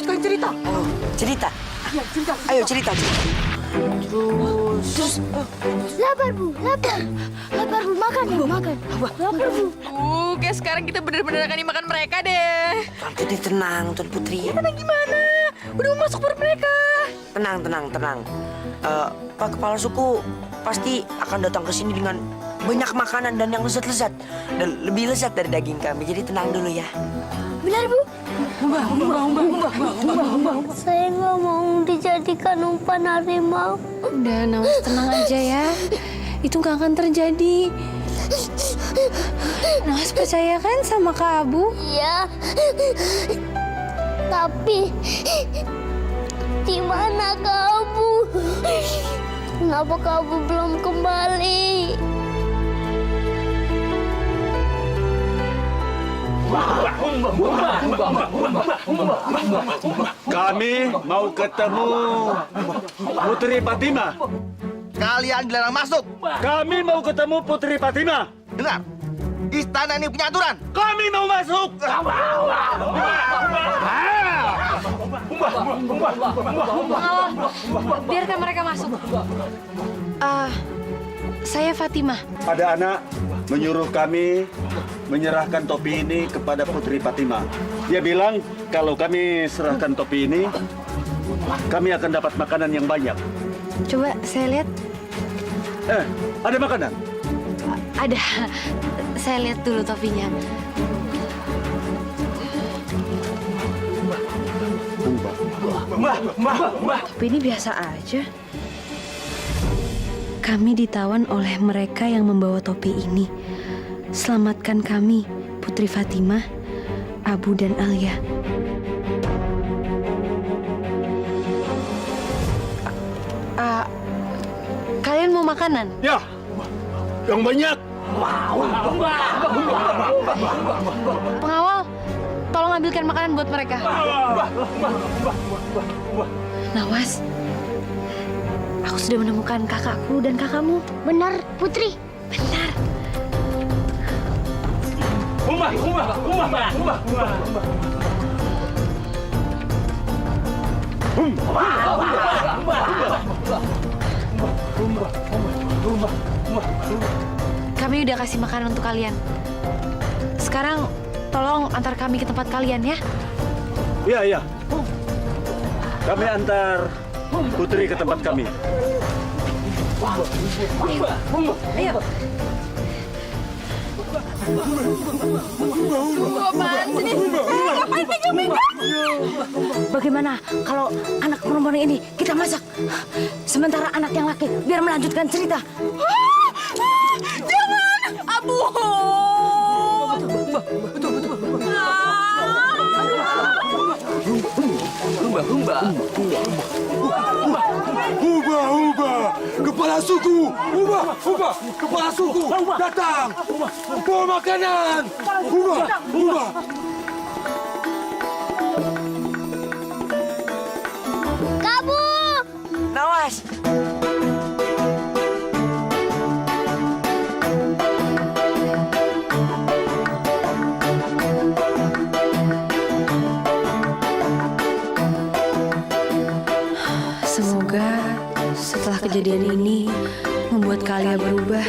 melanjutkan cerita. Oh, cerita? Iya, cerita. Ayo cerita. Terus. Lapar, Bu. Lapar. Lapar, Bu. Makan, Bu. Makan. Lapar, Bu. Kayak sekarang kita bener-bener akan dimakan mereka deh. Tuan Putri tenang, Tuan Putri. Tenang gimana? Udah mau masuk perut mereka. Tenang. Pak Kepala Suku pasti akan datang ke sini dengan banyak makanan dan yang lezat-lezat. Dan lebih lezat dari daging kami. Jadi tenang dulu ya. Benar, Bu? Umbah. Saya nggak mau dijadikan umpan harimau. Udah, Nawas, tenang aja ya. Itu nggak akan terjadi. Nawas percaya kan sama Kak Abu? Iya. Tapi di mana kamu? Kenapa kamu belum kembali? Kami mau ketemu Putri Fatima. Kalian dilarang masuk. Kami mau ketemu Putri Fatima. Dengar, istana ini punya aturan. Kami mau masuk. Biarkan mereka masuk. Saya Fatimah. Ada anak menyuruh kami menyerahkan topi ini kepada Putri Fatima. Dia bilang kalau kami serahkan topi ini, kami akan dapat makanan yang banyak. Coba saya lihat. Ada makanan? Ada. Saya lihat dulu topinya. Topi ini biasa aja. Kami ditawan oleh mereka yang membawa topi ini. Selamatkan kami, Putri Fatimah, Abu dan Alia. Kalian mau makanan? Ya, yang banyak. Pengawal, tolong ambilkan makanan buat mereka. Nawas, aku sudah menemukan kakakku dan kakakmu. Benar, Putri. Benar. Kami udah kasih makanan untuk kalian. Sekarang tolong antar kami ke tempat kalian ya. Iya. Kami antar Putri ke tempat kami. Ayo. Bagaimana kalau anak perempuan ini kita masak? Sementara anak yang laki biar melanjutkan cerita. Jangan, Abu. Ubah, kepala suku. Ubah, kepala suku. Datang. Bawa makanan. Ubah. Kamu. Nawas. Semoga setelah kejadian ini membuat kalian berubah.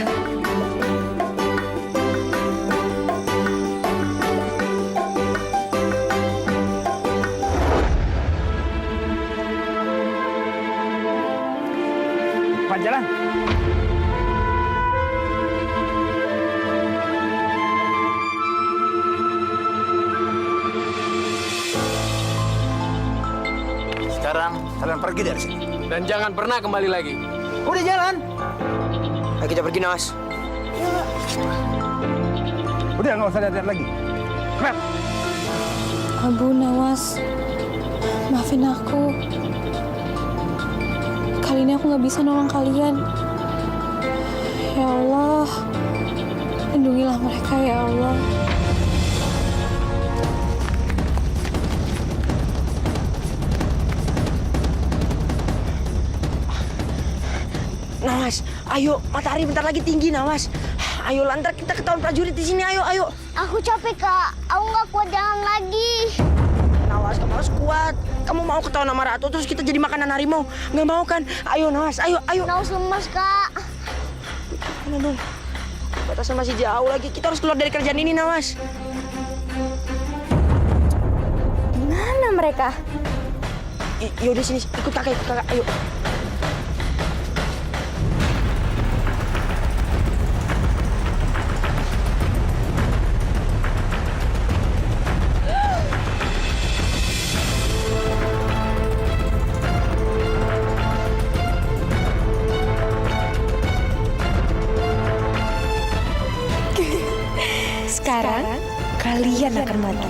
Pak, jalan. Sekarang kalian pergi dari sini. Dan jangan pernah kembali lagi. Udah jalan. Ayo kita pergi, Nawas. Udah, nggak usah lihat lagi. Abu, Nawas, maafin aku. Kali ini aku nggak bisa nolong kalian. Ya Allah, lindungilah mereka ya Allah. Nawas, ayo, matahari bentar lagi tinggi, Nawas. Ayo, lantar kita ketahuan prajurit di sini. Ayo. Aku capek, Kak. Aku nggak kuat jalan lagi. Nawas. Nawas, kamu harus kuat. Kamu mau ketahuan sama Ratu terus kita jadi makanan harimau? Nggak mau kan? Ayo Nawas, ayo. Nawas lemas, Kak. Aduh, batasnya masih jauh lagi. Kita harus keluar dari kerjaan ini, Nawas. Di mana mereka? Yaudah sini, ikut kakak, ayo. Sekarang kalian akan mati.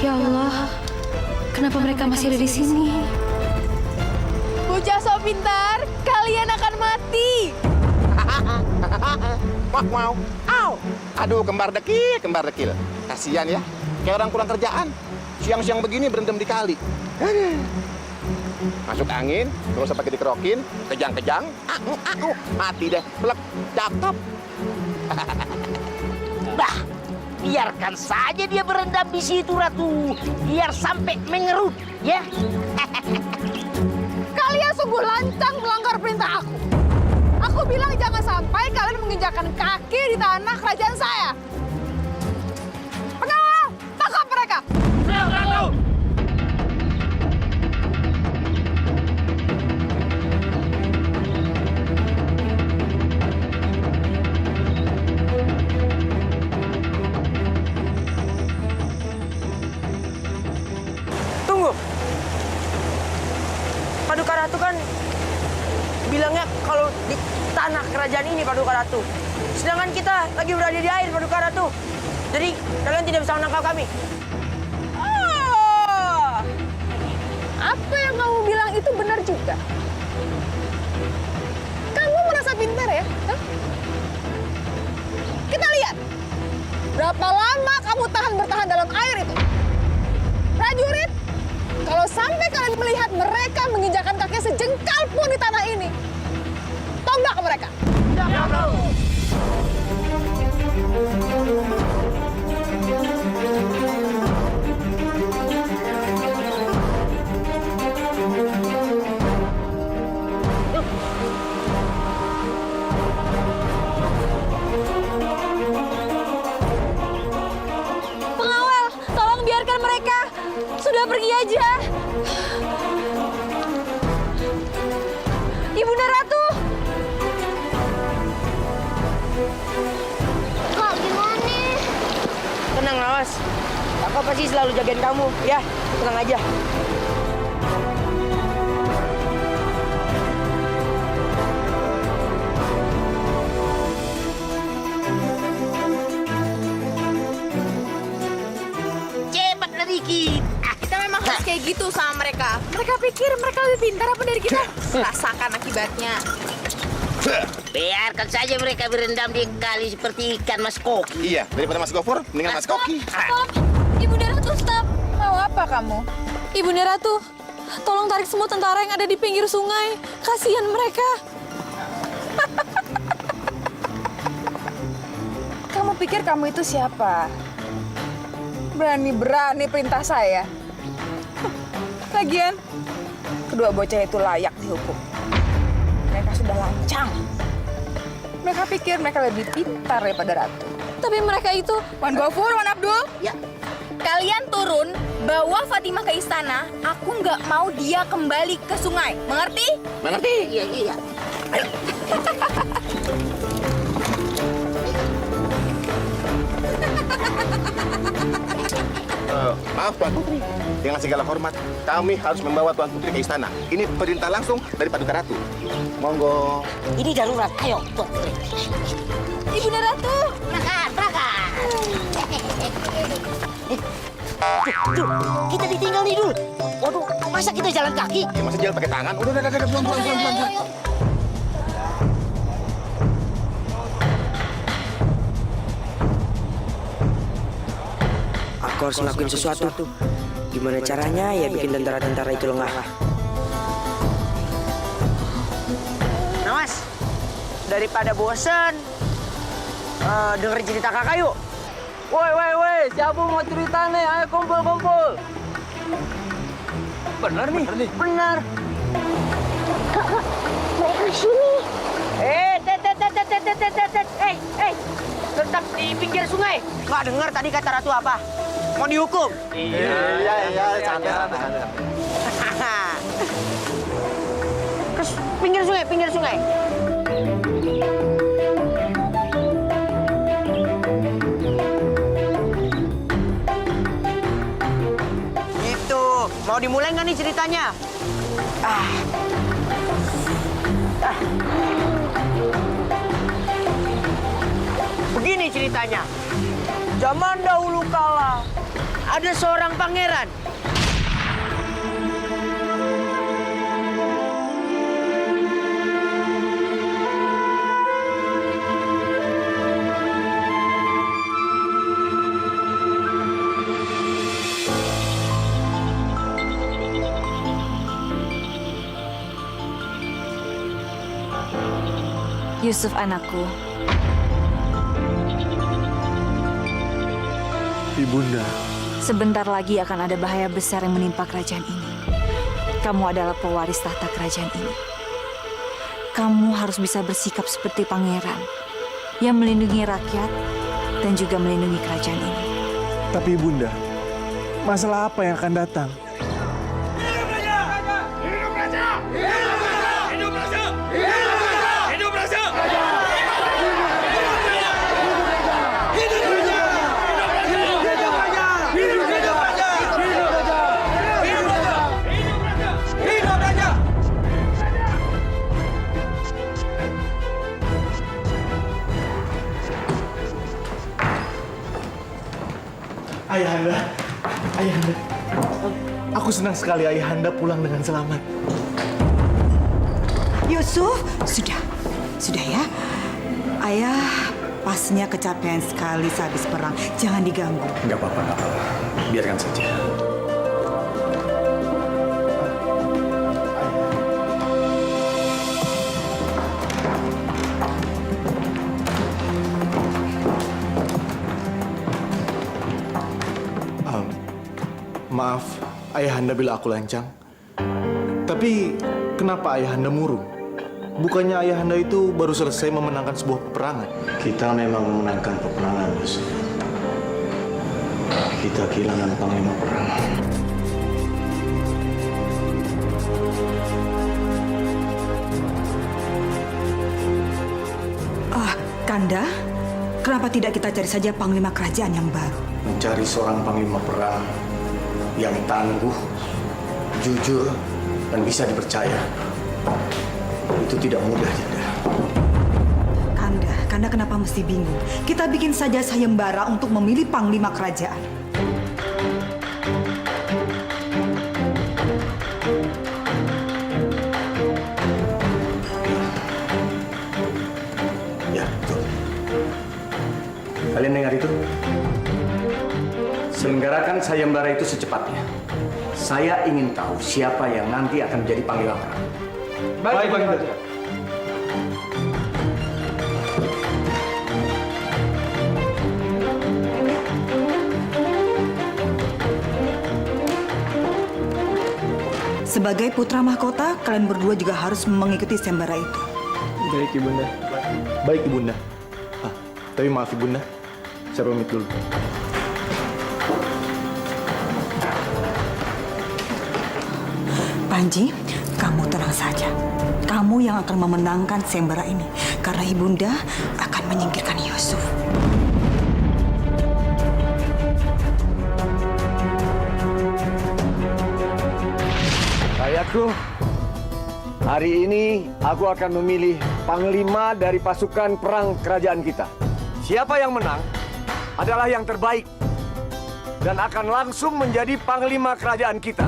Ya Allah, kenapa mereka masih ada di sini? Bocah so pintar, kalian akan mati. Mau. Au. Aduh, kembar dekil. Kasihan ya. Kayak orang kurang kerjaan. Siang-siang begini berendam di kali. Masuk angin, nggak usah pakai dikerokin, kejang-kejang, mati deh, pelek, cakep. Bah, biarkan saja dia berendam di situ, Ratu. Biar sampai mengerut, ya. Kalian sungguh lancang melanggar perintah aku. Aku bilang jangan sampai kalian menginjakkan kaki di tanah kerajaan saya. Pengawal, tangkap mereka. Tunggu. Paduka Ratu kan bilangnya kalau di tanah kerajaan ini, Paduka Ratu. Sedangkan kita lagi berada di air, Paduka Ratu. Jadi kalian tidak bisa menangkap kami. Oh, apa yang kamu bilang itu benar juga. Kamu merasa pintar ya? Hah? Kita lihat. Berapa lama kamu bertahan dalam air itu? Prajurit, kalau sampai kalian melihat mereka menginjakkan kaki sejengkal pun di tanah ini, tombak mereka. Pengawal, tolong biarkan mereka. Sudah pergi aja. Ibunda Ratu. Kak, gimana? Tenang, Nawas. Kakak pasti selalu jagain kamu, ya. Tenang aja. Cepat sedikit. Kita memang harus kayak gitu sama mereka. Mereka pikir mereka lebih pintar apa dari kita? Rasakan akibatnya. Biarkan saja mereka berendam di kali seperti ikan mas koki. Iya, daripada Mas Gofur, mendingan Mas Koki. Stop. Ibunda Ratu, stop. Mau apa kamu? Ibunda Ratu, tolong tarik semua tentara yang ada di pinggir sungai. Kasihan mereka. Kamu pikir kamu itu siapa? Berani-berani perintah saya. Lagian, kedua bocah itu layak dihukum. Mereka sudah lancang. Mereka pikir mereka lebih pintar daripada Ratu. Tapi mereka itu... Wan Gofur, Wan Abdul. Ya. Kalian turun, bawa Fatimah ke istana. Aku nggak mau dia kembali ke sungai. Mengerti? Mengerti? Iya. Maaf Tuan Putri, dengan segala hormat, kami harus membawa Tuan Putri ke istana. Ini perintah langsung dari Paduka Ratu. Monggo. Ini darurat. Ayo, Tuan. Ibunda Ratu. Berangkat. Tuh, kita ditinggal nih, Dul. Waduh, masa kita jalan kaki? Ya, masa jalan pakai tangan? Udah, pelan. Aku harus ngelakuin sesuatu. Gimana caranya ya bikin tentara-tentara itu lengah? Nawas, daripada bosen, denger cerita kakak yuk. Woi, siapa mau cerita nih? Ayo kumpul. Benar nih. Benar. Mereka sini. Tetap di pinggir sungai. Nggak dengar tadi kata Ratu apa? Mau dihukum? Iya, santai. Terus pinggir sungai. Itu, mau dimulai nggak nih ceritanya? Begini ceritanya. Zaman dahulu kala, ada seorang pangeran. Yusuf anakku, Ibunda, sebentar lagi akan ada bahaya besar yang menimpa kerajaan ini. Kamu adalah pewaris tahta kerajaan ini. Kamu harus bisa bersikap seperti pangeran yang melindungi rakyat dan juga melindungi kerajaan ini. tapi Ibunda, masalah apa yang akan datang? Ayahanda, aku senang sekali Ayahanda pulang dengan selamat. Yusuf, sudah ya. Ayah pastinya kecapean sekali sehabis perang. Jangan diganggu. Nggak apa-apa. Biarkan saja. Maaf, Ayahanda bila aku lancang. Tapi kenapa Ayahanda murung? Bukannya Ayahanda itu baru selesai memenangkan sebuah peperangan? Kita memang memenangkan peperangan, Yusuf. Kita kehilangan panglima perang. Kanda, kenapa tidak kita cari saja panglima kerajaan yang baru? Mencari seorang panglima perang yang tangguh, jujur, dan bisa dipercaya. Itu tidak mudah, Dinda. Kanda kenapa mesti bingung? Kita bikin saja sayembara untuk memilih panglima kerajaan. Ya, betul. Kalian dengar itu? Selenggarakan sayembara itu secepatnya. Saya ingin tahu siapa yang nanti akan menjadi panglima perang. Baik, Bang. Sebagai putra mahkota, kalian berdua juga harus mengikuti sayembara itu. Baik, Ibunda. Baik, Ibunda. Tapi maaf, Ibunda. Saya pamit dulu. Panji, kamu tenang saja. Kamu yang akan memenangkan sayembara ini. Karena Ibunda akan menyingkirkan Yusuf. Rakyatku, hari ini aku akan memilih panglima dari pasukan perang kerajaan kita. Siapa yang menang adalah yang terbaik dan akan langsung menjadi panglima kerajaan kita.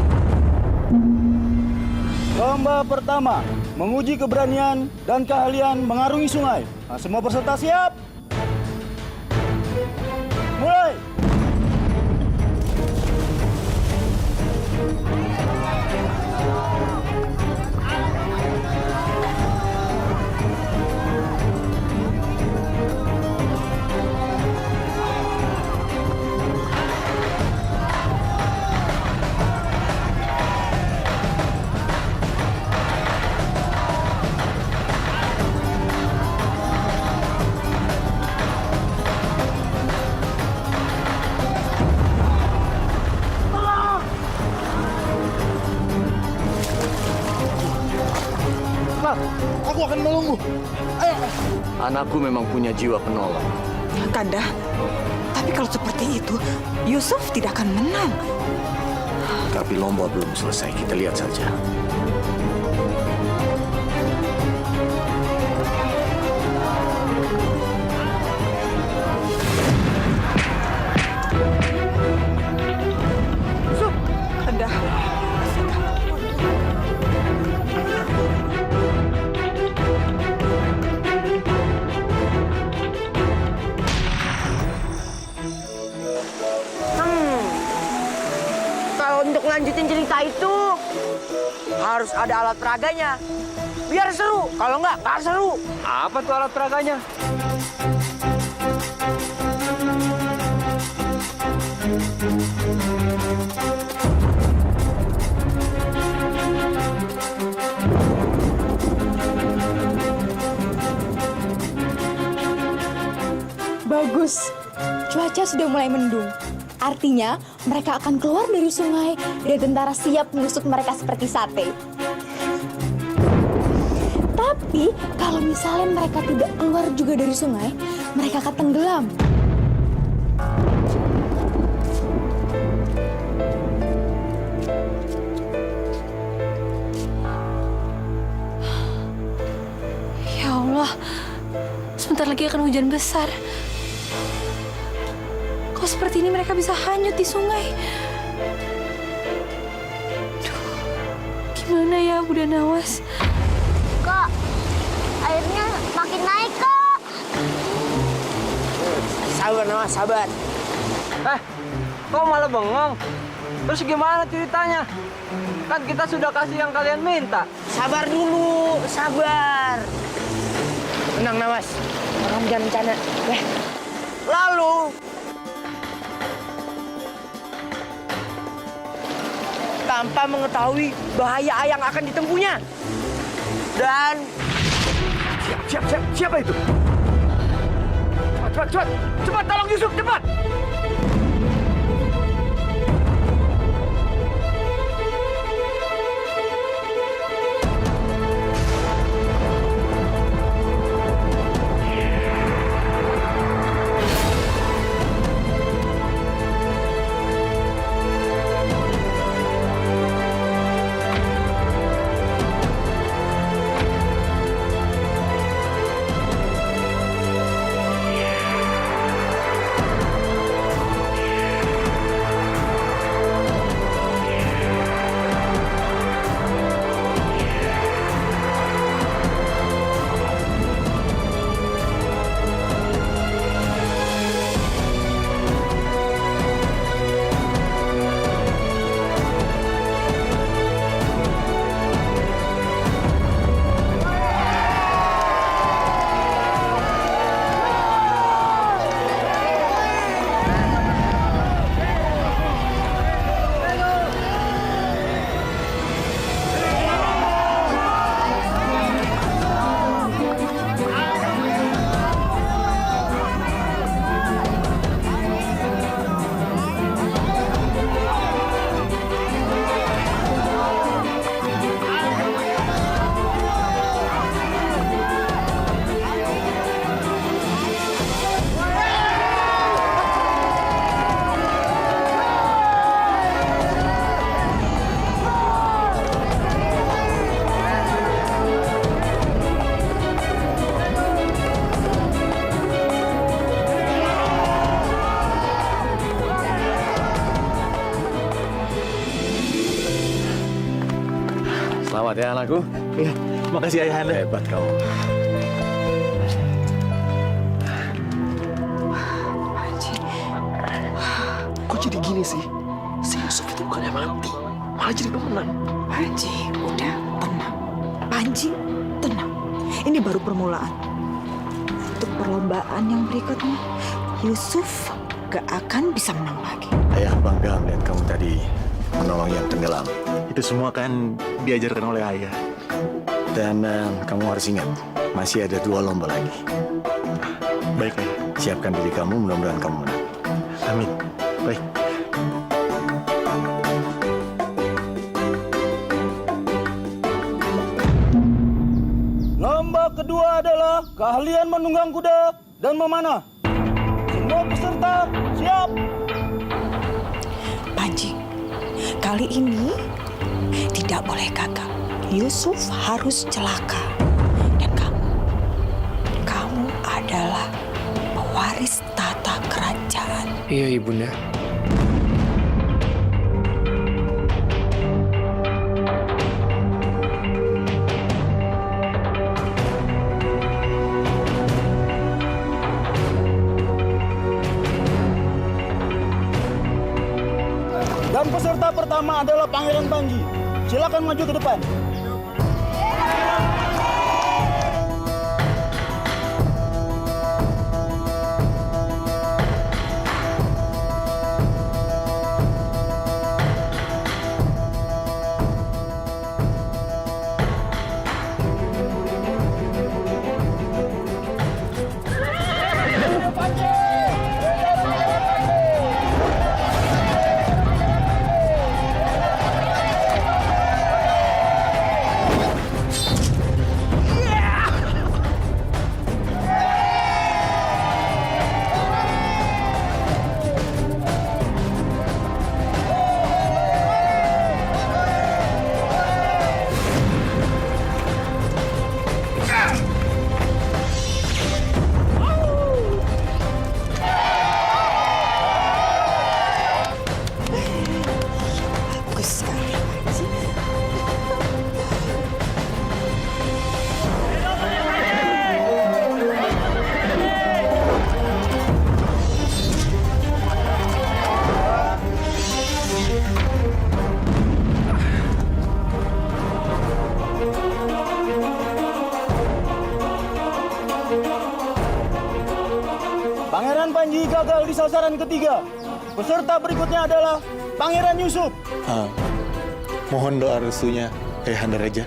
Lomba pertama, menguji keberanian dan keahlian mengarungi sungai. Semua peserta siap? Mulai! Aku akan menolongmu. Ayo. Anakku memang punya jiwa penolong. Kanda, tapi kalau seperti itu, Yusuf tidak akan menang. Tapi lomba belum selesai, kita lihat saja. Kanda, Kalau untuk lanjutin cerita itu harus ada alat peraganya. Biar seru. Kalau nggak seru. Apa tuh alat peraganya? Bagus. Cuaca sudah mulai mendung. Artinya, mereka akan keluar dari sungai dan tentara siap menusuk mereka seperti sate. Tapi, kalau misalnya mereka tidak keluar juga dari sungai, mereka akan tenggelam. Ya Allah, sebentar lagi akan hujan besar. Kok seperti ini mereka bisa hanyut di sungai? Duh, gimana ya Bunda Nawas? Kak, airnya makin naik, Kak. Sabar, Nawas, sabar. Kok malah bengong? Terus gimana ceritanya? Kan kita sudah kasih yang kalian minta. Sabar dulu, sabar. Tenang, Nawas. Orang jangan bencana. Ya. Lalu, tanpa mengetahui bahaya yang akan ditempuhnya. Dan Siapa itu? Cepat, tolong Yusuf, cepat! Selamat ya anakku. Iya, makasih Ayahanda. Hebat kamu. Kok jadi gini sih? Si Yusuf itu bukannya mati, malah jadi pemenang. Panji, udah tenang. Panji, tenang. Ini baru permulaan. Untuk perlombaan yang berikutnya, Yusuf gak akan bisa menang lagi. Ayah bangga melihat kamu tadi menolong yang tenggelam. Itu semua kan diajarkan oleh ayah. Dan kamu harus ingat, masih ada 2 lomba lagi. Baik, ayah. Siapkan diri kamu, mudah-mudahan kamu menang. Amin. Baik. kedua adalah keahlian menunggang kuda dan memanah. Semua peserta siap. Panji, kali ini tidak boleh gagal. Yusuf harus celaka. Dan kamu adalah pewaris tata kerajaan. Iya, Ibunda. Dan peserta pertama adalah Pangeran Panji. Silakan maju ke depan. Pangeran Panji gagal di sasaran ketiga. Peserta berikutnya adalah Pangeran Yusuf. Mohon doa restunya, Ayahanda Raja.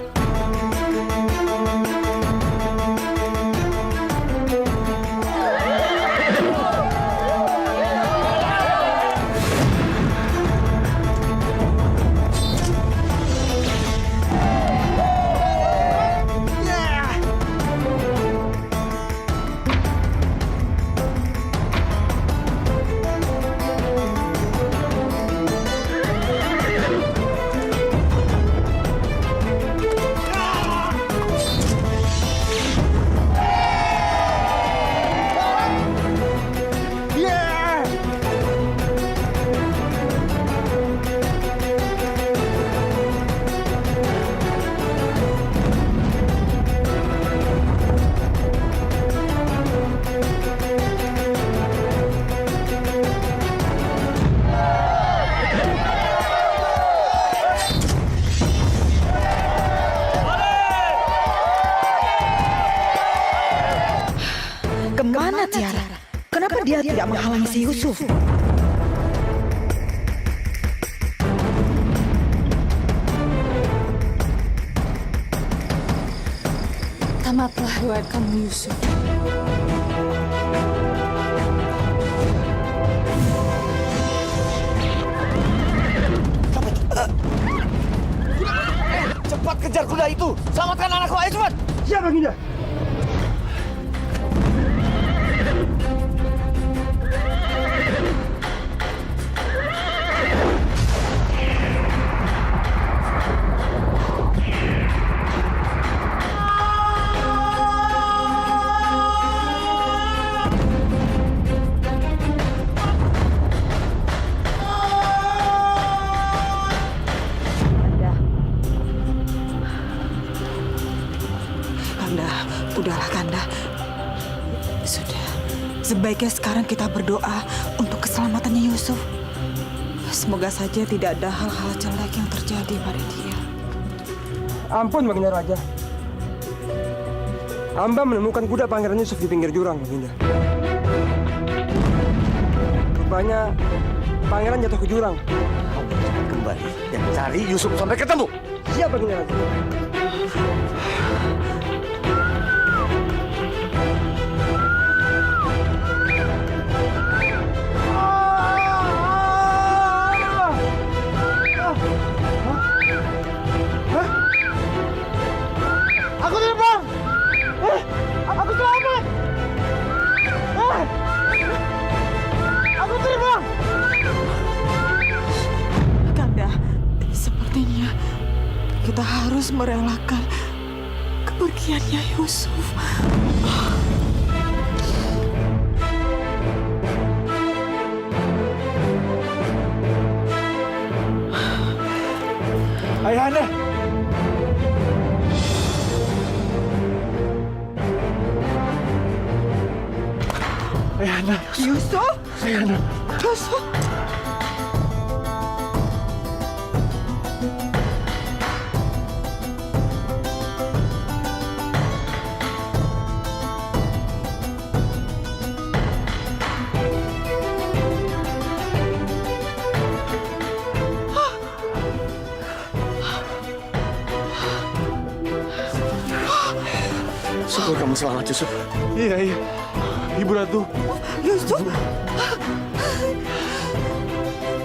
Kemana Tiara? Kenapa dia tidak menghalangi si Yusuf? Tamatlah riwayat kamu, Yusuf. Cepat kejar kuda itu! Selamatkan anakku, ayo cepat! Siap, Baginda. Kanda, udahlah Kanda. Sudah, sebaiknya sekarang kita berdoa untuk keselamatannya Yusuf. Semoga saja tidak ada hal-hal jelek yang terjadi pada dia. Ampun, Baginda Raja. Hamba menemukan kuda Pangeran Yusuf di pinggir jurang, Baginda. Rupanya Pangeran jatuh ke jurang. Kembali dan cari Yusuf sampai ketemu. Siap, Baginda Raja. Aku terbang! kita harus merelakan kepergiannya Yusuf. Ayahanda. Ayahanda. Yusuf? Ayahanda. Yusuf? Syukur kamu selamat, Yusuf. Iya. Ibu Ratu. Yusuf?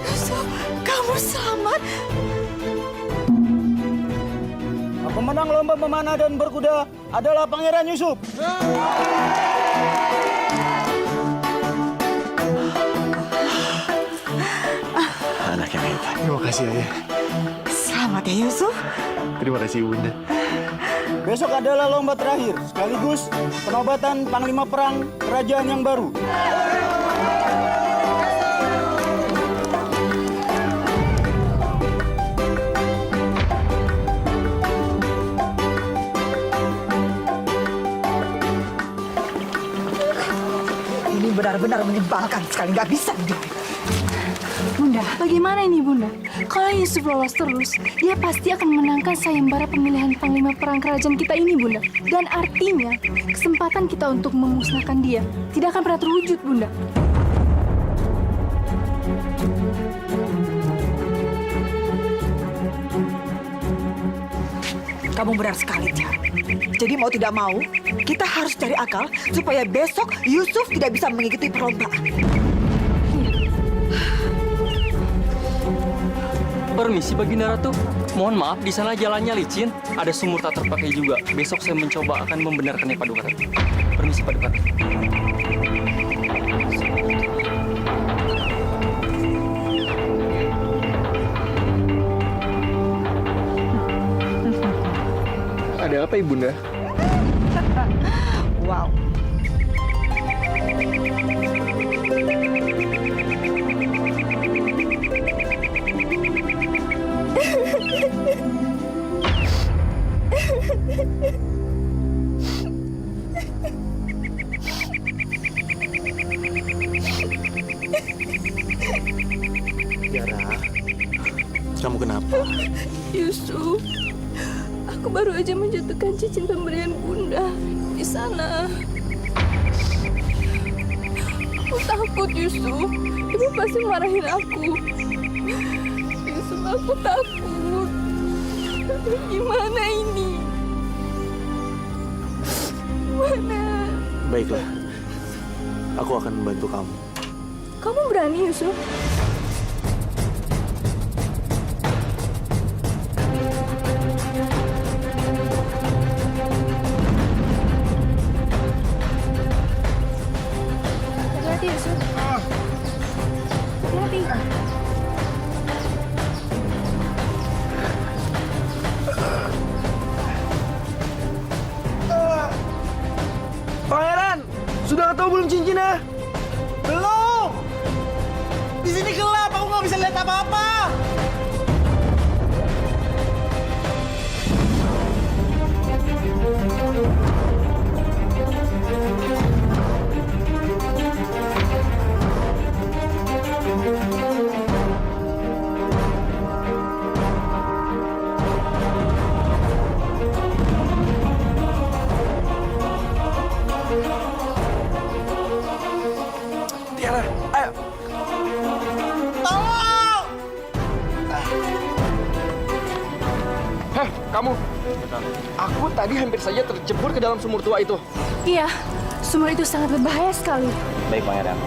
Yusuf, kamu selamat? Pemenang lomba memanah dan berkuda adalah Pangeran Yusuf. Anak yang hebat. Terima kasih, Ayah. Selamat ya Yusuf. Terima kasih, Bunda. Besok adalah lomba terakhir, sekaligus penobatan Panglima Perang Kerajaan yang baru. Ini benar-benar menyebalkan sekali, nggak bisa dibiarin. Bunda, bagaimana ini Bunda? Kalau Yusuf lolos terus, dia pasti akan menangkan sayembara pemilihan Panglima Perang Kerajaan kita ini, Bunda. Dan artinya, kesempatan kita untuk memusnahkan dia tidak akan pernah terwujud, Bunda. Kamu benar sekali, Tia. Jadi mau tidak mau, kita harus cari akal supaya besok Yusuf tidak bisa mengikuti perlombaan. Permisi Baginda Ratu, mohon maaf di sana jalannya licin, ada sumur tak terpakai juga. Besok saya mencoba akan membenarkannya Paduka Ratu. Permisi Paduka Ratu. Ada apa, Ibunda? Wow. Tiara, kamu kenapa? Yusuf, aku baru aja menjatuhkan cincin pemberian Bunda di sana. Aku takut, Yusuf. Ibu pasti marahin aku. Yusuf, aku takut. Gimana ini? Gimana? Baiklah, aku akan membantu kamu. Kamu berani, Yusuf? Hati-hati, Yusuf. Hati-hati. Pangeran, sudah ketemu belum cincinnya? Belum. Di sini gelap, aku nggak bisa lihat apa-apa. Tiara, ayo. Tolong! Heh, kamu. Aku tadi hampir saja terjebur ke dalam sumur tua itu. Iya, sumur itu sangat berbahaya sekali. Baik, Pangeran.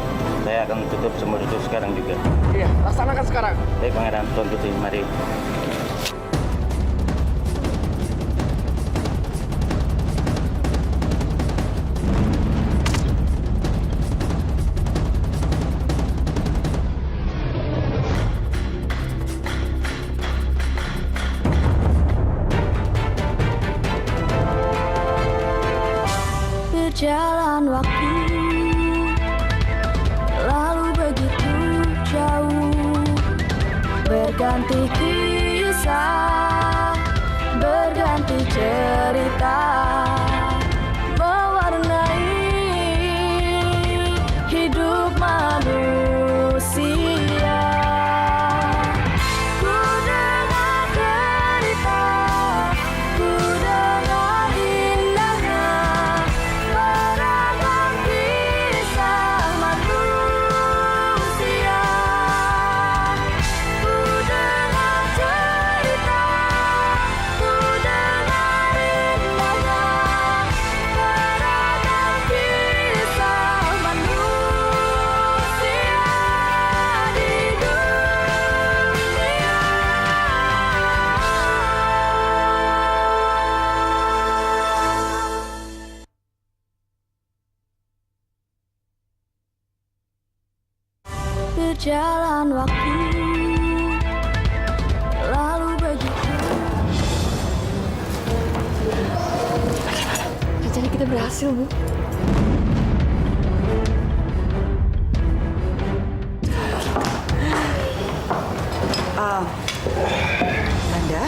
Saya akan tutup sumur itu sekarang juga. Iya, laksanakan sekarang. Baik, Pangeran. Tuan Putri, mari. Berjalan waktu, lalu begitu jauh, berganti kisah, berganti cerita, mewarnai hidup manusia. Ku dengar cerita, ku dengar indahnya beragam kisah manusia. Ku dengar cerita, ku dengar indahnya beragam kisah manusia di dunia. Berjalan waktu, lalu begitu. Rencana kita berhasil, Bu. Kanda,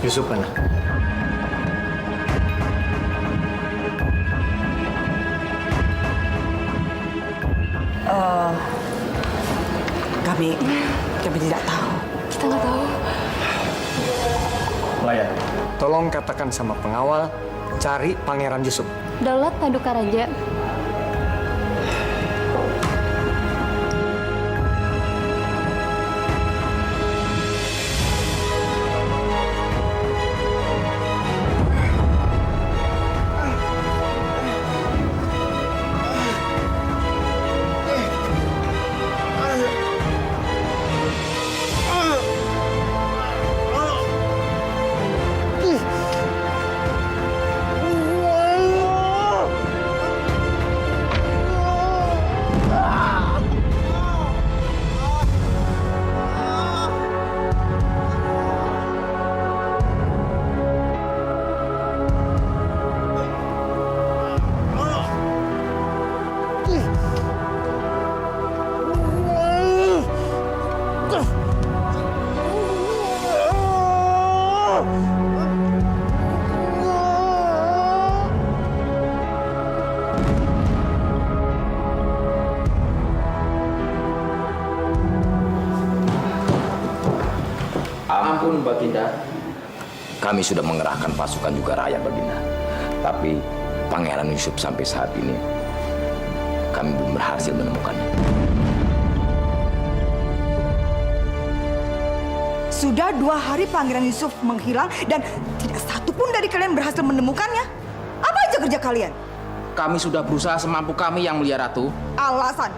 Yusuf mana? kami tidak tahu. Kita nggak tahu. Pelayan, tolong katakan sama pengawal cari Pangeran Yusuf. Daulat Paduka Raja. Ampun, Baginda. Kami sudah mengerahkan pasukan juga rakyat, Baginda. Tapi Pangeran Yusuf sampai saat ini kami belum berhasil menemukannya. Sudah 2 hari Pangeran Yusuf menghilang dan tidak satu pun dari kalian berhasil menemukannya. Apa aja kerja kalian? Kami sudah berusaha semampu kami, Yang Mulia Ratu. Alasan.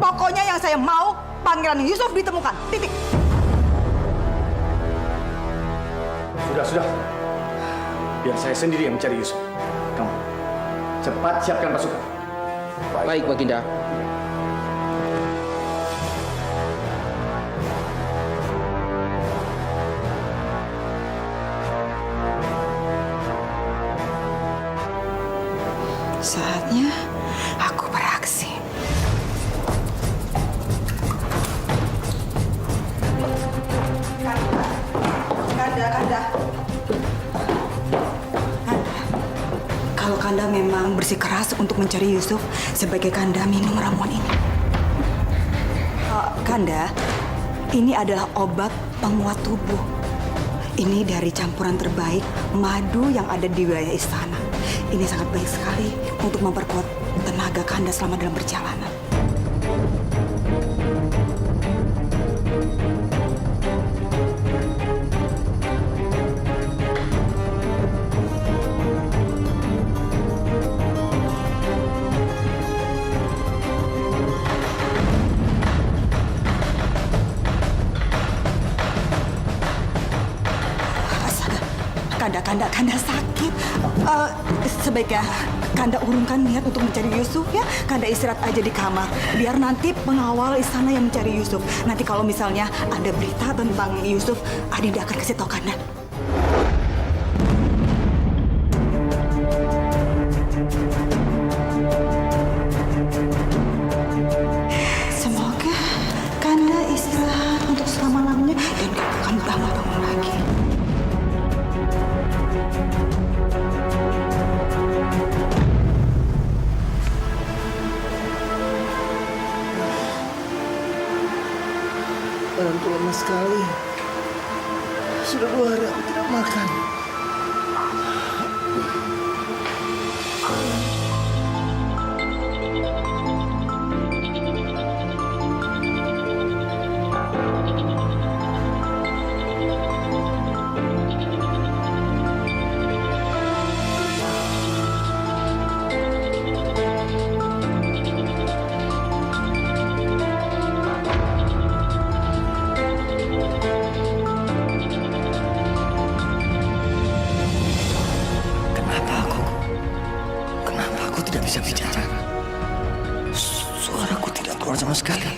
Pokoknya yang saya mau Pangeran Yusuf ditemukan. Titik. Sudah. Biar saya sendiri yang mencari Yusuf. Kamu cepat siapkan pasukan. Baik, Baginda. Saatnya aku beraksi. Kanda. Kalau Kanda memang bersikeras untuk mencari Yusuf, sebagai Kanda minum ramuan ini. Kanda, ini adalah obat penguat tubuh. Ini dari campuran terbaik madu yang ada di wilayah istana. Ini sangat baik sekali untuk memperkuat tenaga Kanda selama dalam perjalanan. Kanda sakit. Sebaiknya Kanda urungkan niat untuk mencari Yusuf ya. Kanda istirahat aja di kamar. Biar nanti pengawal istana yang mencari Yusuf. Nanti kalau misalnya ada berita tentang Yusuf, Adinda akan kasih tahu Kanda. sekali. Sudah 2 hari aku tidak makan. Kenapa aku tidak bisa bicara? Suaraku tidak keluar sama sekali.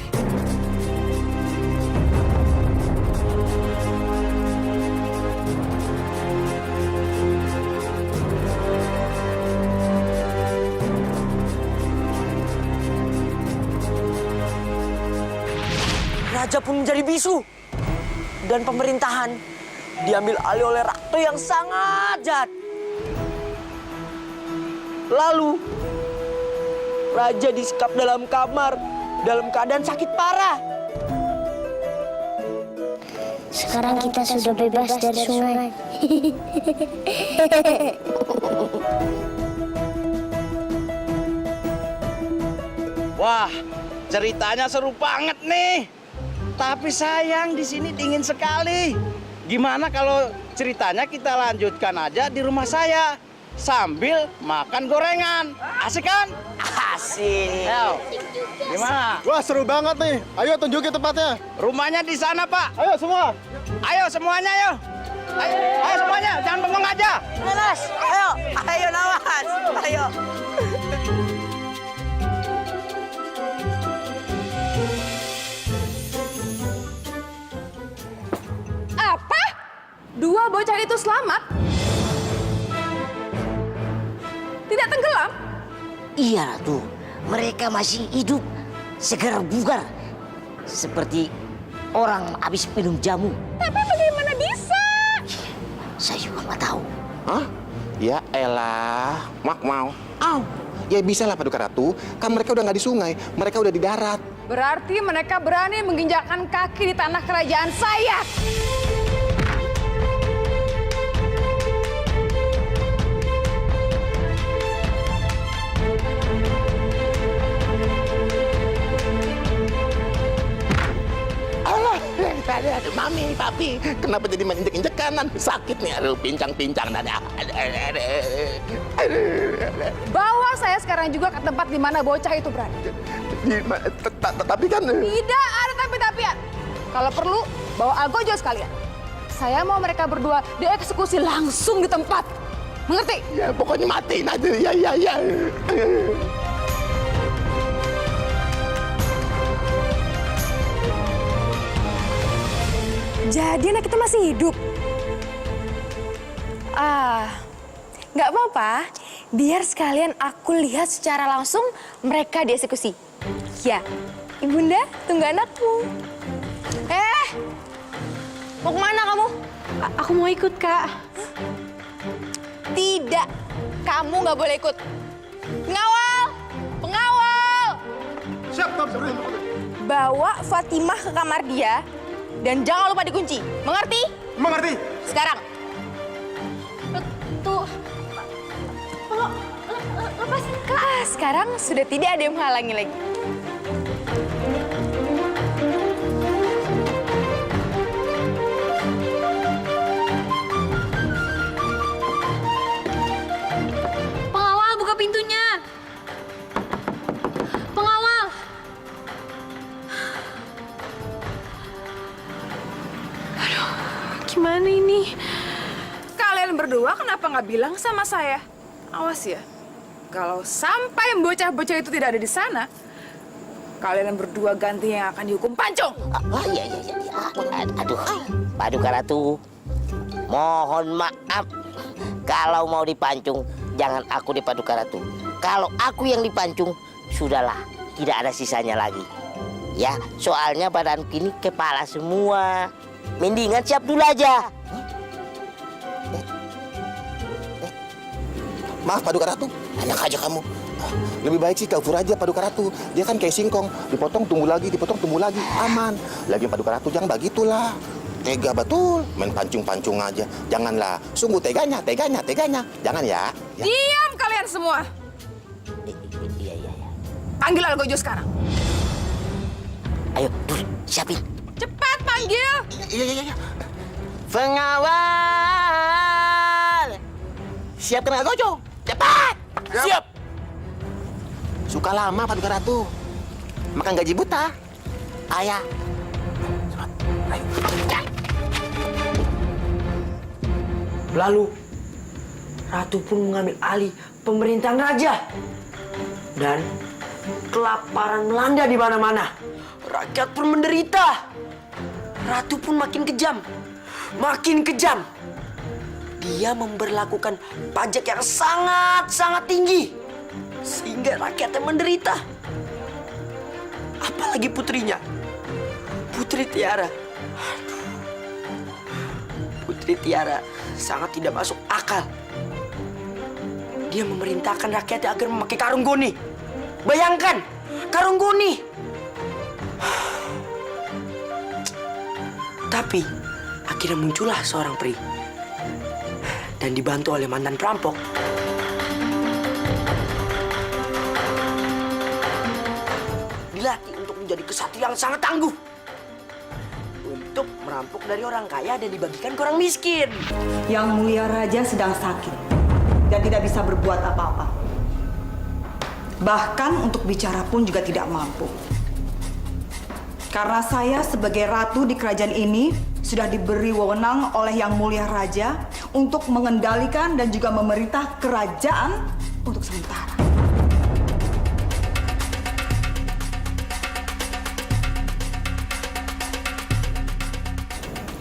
Raja pun menjadi bisu. Dan pemerintahan diambil alih oleh ratu yang sangat jahat. Lalu, raja disekap dalam kamar dalam keadaan sakit parah. Sekarang kita sudah bebas dari sungai. Wah, ceritanya seru banget nih. Tapi sayang di sini dingin sekali. Gimana kalau ceritanya kita lanjutkan aja di rumah saya sambil makan gorengan? Asik kan? Asik. Ayo. Gimana? Wah, seru banget nih. Ayo tunjukin tempatnya. Rumahnya di sana, Pak. Ayo semua. Ayo semuanya, ayo. Ayo semuanya, jangan bengong aja. Nawas, ayo Nawas, ayo. Apa? 2 bocah itu selamat? Tidak tenggelam? Iya, Ratu. Mereka masih hidup, segar bugar. Seperti orang habis minum jamu. Tapi bagaimana bisa? Saya juga nggak tahu. Hah? Ya elah, mak mau. Ya bisa lah Paduka Ratu, kan mereka udah nggak di sungai, mereka udah di darat. Berarti mereka berani menginjakkan kaki di tanah kerajaan saya. Aduh, mami, papi, kenapa jadi menginjek-injek kanan? Sakit nih, aduh, pincang-pincang dada. Bawa saya sekarang juga ke tempat di mana bocah itu berada. Tapi kan... Tidak ada tapi-tapian. Kalau perlu, bawa Algojo sekalian. Saya mau mereka berdua dieksekusi langsung di tempat. Mengerti? Ya, pokoknya matiin aja. Ya. Jadi anak kita masih hidup? Nggak apa-apa. Biar sekalian aku lihat secara langsung mereka dieksekusi. Ya, Ibunda, tunggu anakmu. Mau kemana kamu? Aku mau ikut, Kak. Tidak, kamu nggak boleh ikut. Pengawal! Pengawal! Siap, Bawa Fatimah ke kamar dia. Dan jangan lupa dikunci. Mengerti? Mengerti. Sekarang. Tuh. Lepasin, Kak. Sekarang sudah tidak ada yang menghalangi lagi. Pengawal, buka pintunya. Pengawal. Gimana ini? Kalian berdua kenapa nggak bilang sama saya? Awas ya, kalau sampai bocah-bocah itu tidak ada di sana, kalian berdua ganti yang akan dihukum pancung. Iya. Aduh, Paduka Ratu, mohon maaf. Kalau mau dipancung, jangan aku di Paduka Ratu. Kalau aku yang dipancung, sudahlah, tidak ada sisanya lagi. Ya, soalnya badanku ini kepala semua. Mendingan siap dulu aja. Maaf Paduka Ratu, enak aja kamu. Lebih baik sih kau aja Paduka Ratu. Dia kan kayak singkong, dipotong tumbuh lagi, aman. Lagi Paduka Ratu jangan begitulah. Tega betul, main pancung-pancung aja. Janganlah, sungguh teganya. Jangan ya. Diam kalian semua. Iya. Panggil Algojo sekarang. Ayo, Dul, siapin. Cepat panggil. Iya. Pengawal. Siapkan Algojo. Cepat. Siap. Suka lama Paduka Ratu. Makan gaji buta. Ayah. Lalu, Ratu pun mengambil alih pemerintahan raja. Dan kelaparan melanda di mana-mana. Rakyat pun menderita. Ratu pun makin kejam. Dia memberlakukan pajak yang sangat tinggi. Sehingga rakyatnya menderita. Apalagi putrinya. Putri Tiara. Putri Tiara sangat tidak masuk akal. Dia memerintahkan rakyatnya agar memakai karung goni. Bayangkan, karung goni. Tapi akhirnya muncullah seorang peri dan dibantu oleh mantan perampok. Dilatih untuk menjadi kesatria yang sangat tangguh. Untuk merampok dari orang kaya dan dibagikan ke orang miskin. Yang mulia raja sedang sakit dan tidak bisa berbuat apa-apa. Bahkan untuk bicara pun juga tidak mampu. Karena saya sebagai ratu di kerajaan ini sudah diberi wewenang oleh Yang Mulia Raja untuk mengendalikan dan juga memerintah kerajaan untuk sementara.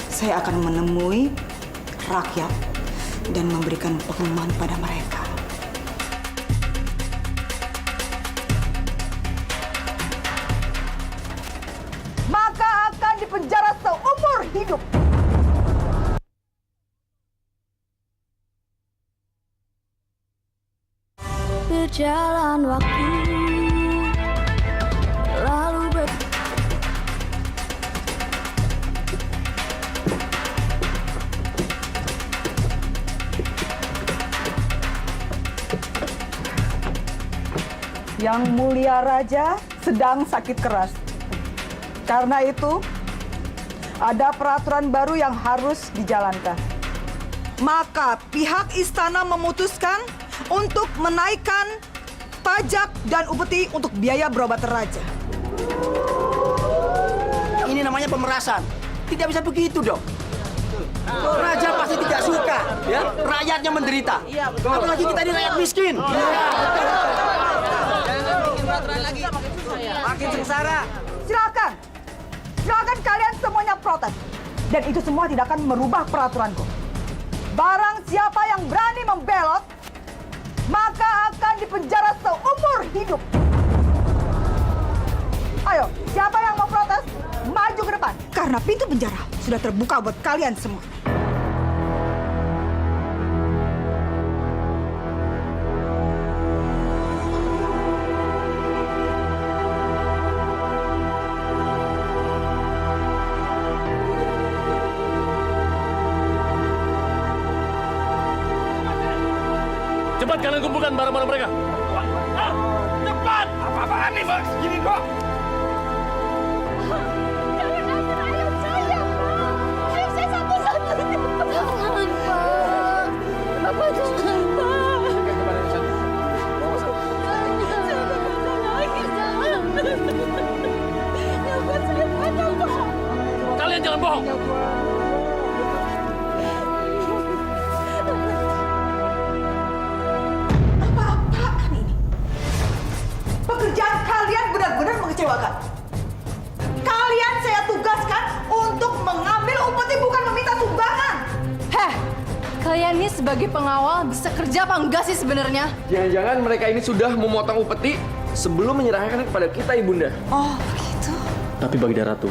Saya akan menemui rakyat dan memberikan pengumuman pada mereka. Maka akan dipenjara seumur hidup. Berjalan waktu lalu Yang Mulia Raja sedang sakit keras. Karena itu, ada peraturan baru yang harus dijalankan. Maka pihak istana memutuskan untuk menaikkan pajak dan upeti untuk biaya berobat raja. Ini namanya pemerasan. Tidak bisa begitu dong. Raja pasti tidak suka, ya. Rakyatnya menderita. Apalagi kita ini rakyat miskin. Makin sengsara. Silakan kalian semuanya protes. Dan itu semua tidak akan merubah peraturanku. Barang siapa yang berani membelot, maka akan dipenjara seumur hidup. Ayo, siapa yang mau protes? Maju ke depan. Karena pintu penjara sudah terbuka buat kalian semua. Cepat kalian kumpulkan barang-barang mereka. Cepat! Apa-apaan nih, Bang? Gini kok. Kalian jangan bohong. Apa-apaan ini? Pekerjaan kalian benar-benar mengecewakan. Kalian saya tugaskan untuk mengambil upeti, bukan meminta sumbangan. Heh, kalian ini sebagai pengawal bisa kerja apa enggak sih sebenarnya? Jangan-jangan mereka ini sudah memotong upeti sebelum menyerahkan kepada kita, Ibunda. Oh, begitu. Tapi Baginda Ratu,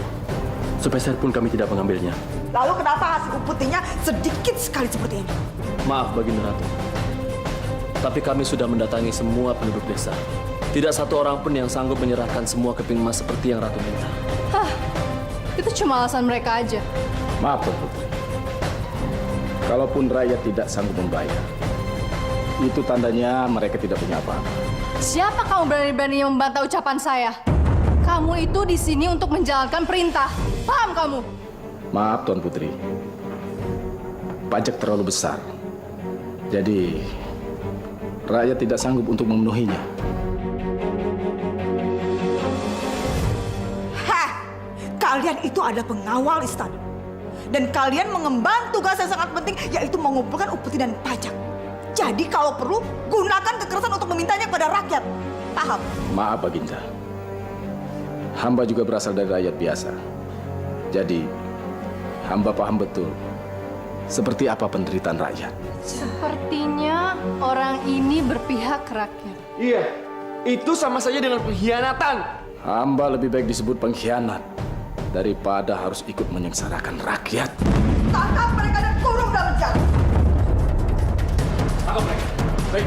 sepeser pun kami tidak mengambilnya. Lalu kenapa hasil upetinya sedikit sekali seperti ini? Maaf Baginda Ratu, tapi kami sudah mendatangi semua penduduk desa. Tidak satu orang pun yang sanggup menyerahkan semua keping emas seperti yang Ratu minta. Hah, itu cuma alasan mereka aja. Maaf, Tuan Putri. Kalaupun rakyat tidak sanggup membayar, itu tandanya mereka tidak punya apa-apa. Siapa kamu berani-beraninya membantah ucapan saya? Kamu itu di sini untuk menjalankan perintah. Paham kamu? Maaf, Tuan Putri. Pajak terlalu besar. Jadi, rakyat tidak sanggup untuk memenuhinya. Hah! Kalian itu adalah pengawal istana. Dan kalian mengemban tugas yang sangat penting, yaitu mengumpulkan upeti dan pajak. Jadi kalau perlu, gunakan kekerasan untuk memintanya kepada rakyat. Paham? Maaf, Baginda. Hamba juga berasal dari rakyat biasa. Jadi, hamba paham betul seperti apa penderitaan rakyat. Sepertinya orang ini berpihak ke rakyat. Iya, itu sama saja dengan pengkhianatan. Hamba lebih baik disebut pengkhianat daripada harus ikut menyengsarakan rakyat. Tangkap mereka dan kurung dalam penjara. Tangkap mereka. Baik.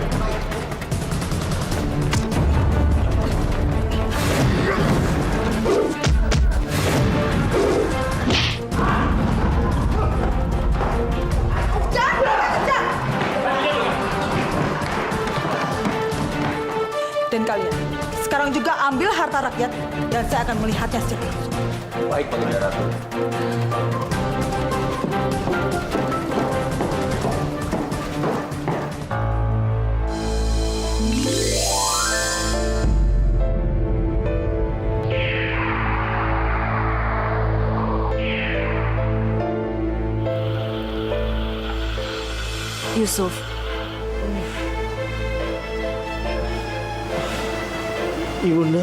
Dan kalian, sekarang juga ambil harta rakyat dan saya akan melihatnya secara langsung. Baik, Baginda Ratu. Yusuf, Ibunda.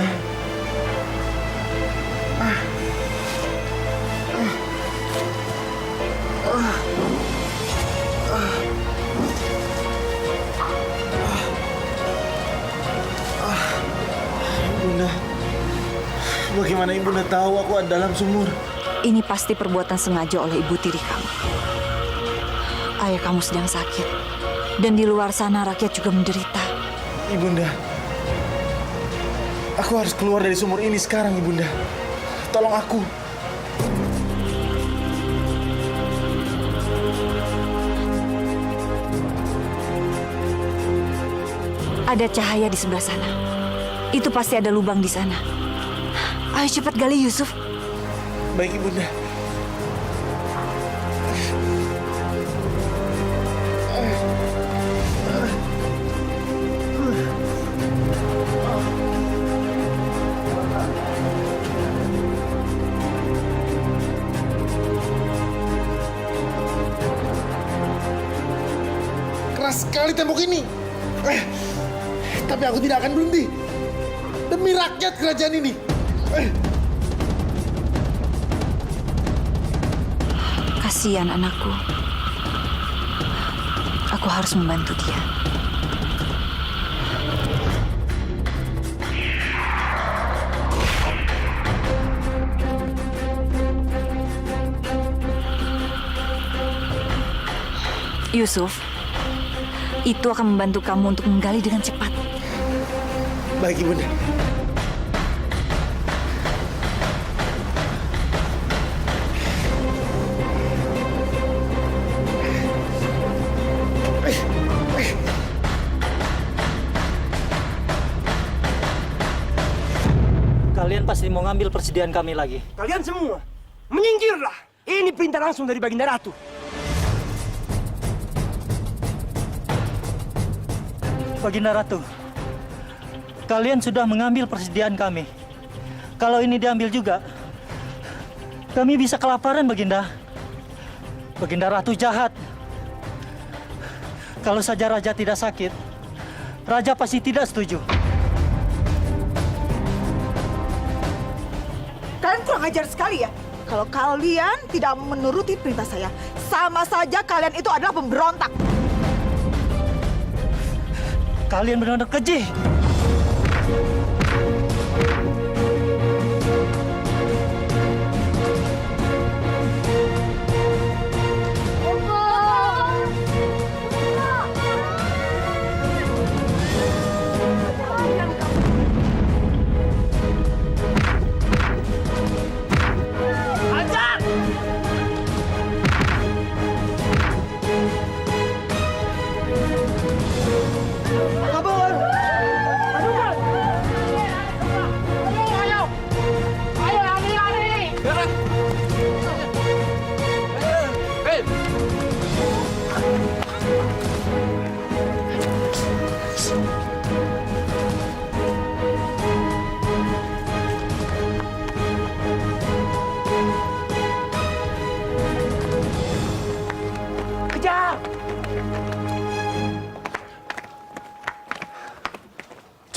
Ibunda, bagaimana Ibunda tahu aku ada dalam sumur? ini pasti perbuatan sengaja oleh ibu tiri kamu. Ayah kamu sedang sakit. Dan di luar sana rakyat juga menderita. Ibunda, aku harus keluar dari sumur ini sekarang, Ibunda. Tolong aku. Ada cahaya di sebelah sana. Itu pasti ada lubang di sana. Ayo cepat gali, Yusuf. Baik, Ibunda. Keras sekali tembok ini. Tapi aku tidak akan berhenti. Demi rakyat kerajaan ini. Kasihan anakku. Aku harus membantu dia. Yusuf, itu akan membantu kamu untuk menggali dengan cepat. Baik, Ibunda. Kalian pasti mau ngambil persediaan kami lagi. Kalian semua, menyingkirlah. Ini perintah langsung dari Baginda Ratu. Baginda Ratu, kalian sudah mengambil persediaan kami. Kalau ini diambil juga, kami bisa kelaparan, Baginda. Baginda Ratu jahat. Kalau saja Raja tidak sakit, Raja pasti tidak setuju. Kalian kurang ajar sekali ya. Kalau kalian tidak menuruti perintah saya, sama saja kalian itu adalah pemberontak. Kalian benar-benar keji.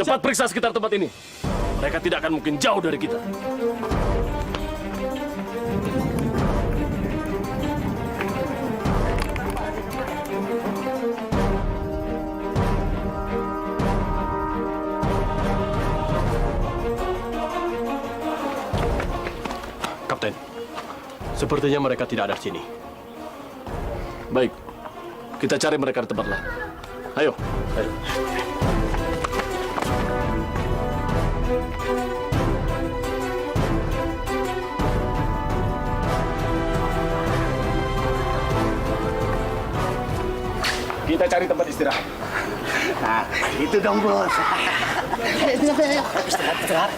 Cepat periksa sekitar tempat ini. Mereka tidak akan mungkin jauh dari kita. Kapten, sepertinya mereka tidak ada di sini. Baik, kita cari mereka di tempat lain. Ayo, ayo. Kita cari tempat istirahat. Nah, itu dong, Bos. Istirahat.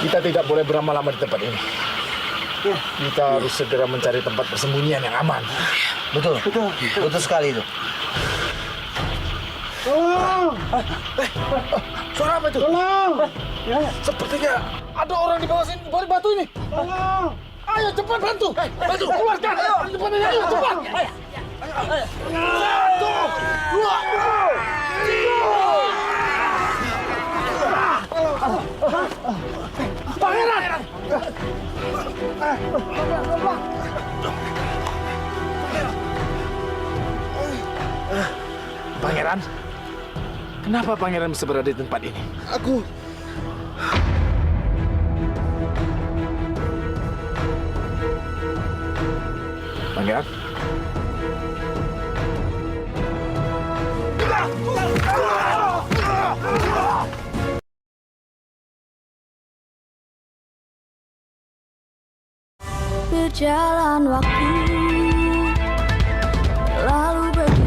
Kita tidak boleh berlama-lama di tempat ini. Kita harus segera mencari tempat persembunyian yang aman. Betul sekali itu. Tolong! Suara apa itu? Tolong! Sepertinya ada orang di bawah sini, di bawah batu ini. Tolong! Ayo cepat bantu! Bantu keluarkan! Ayo cepat! Ayo cepat! Satu, dua, Pangeran! Pangeran? Kenapa Pangeran bisa berada di tempat ini? Aku... Pangeran? Berjalan waktu lalu begitu.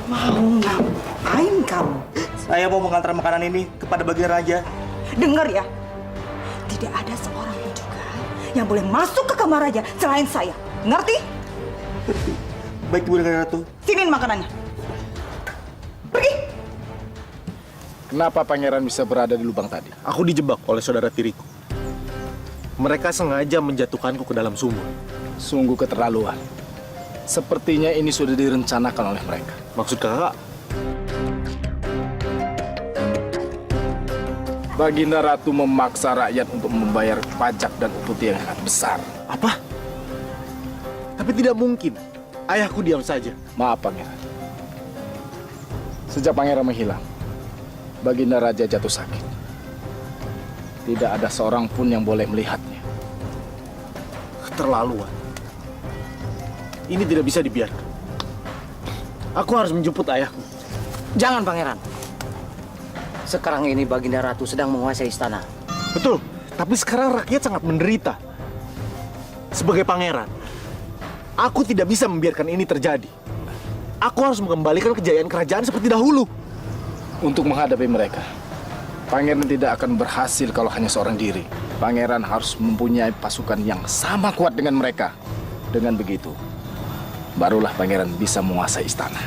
Mau ngapain kamu? Saya mau mengantar makanan ini kepada baginda raja. Dengar ya, tidak ada seorang pun juga yang boleh masuk ke kamar raja selain saya. Ngerti? Baik, Ibu Ratu. Siniin makanannya. Pergi. Kenapa pangeran bisa berada di lubang tadi? Aku dijebak oleh saudara tiriku. Mereka sengaja menjatuhkanku ke dalam sumur. Sungguh keterlaluan. Sepertinya ini sudah direncanakan oleh mereka. Maksud kakak? Baginda Ratu memaksa rakyat untuk membayar pajak dan upeti yang sangat besar. Apa? Tapi tidak mungkin. Ayahku diam saja. Maaf, Pangeran. Sejak Pangeran menghilang, Baginda Raja jatuh sakit. Tidak ada seorang pun yang boleh melihatnya. Keterlaluan. Ini tidak bisa dibiarkan. Aku harus menjemput ayahku. Jangan, Pangeran. Sekarang ini Baginda Ratu sedang menguasai istana. Betul, tapi sekarang rakyat sangat menderita. Sebagai pangeran, aku tidak bisa membiarkan ini terjadi. Aku harus mengembalikan kejayaan kerajaan seperti dahulu. Untuk menghadapi mereka, pangeran tidak akan berhasil kalau hanya seorang diri. Pangeran harus mempunyai pasukan yang sama kuat dengan mereka. Dengan begitu, barulah pangeran bisa menguasai istana.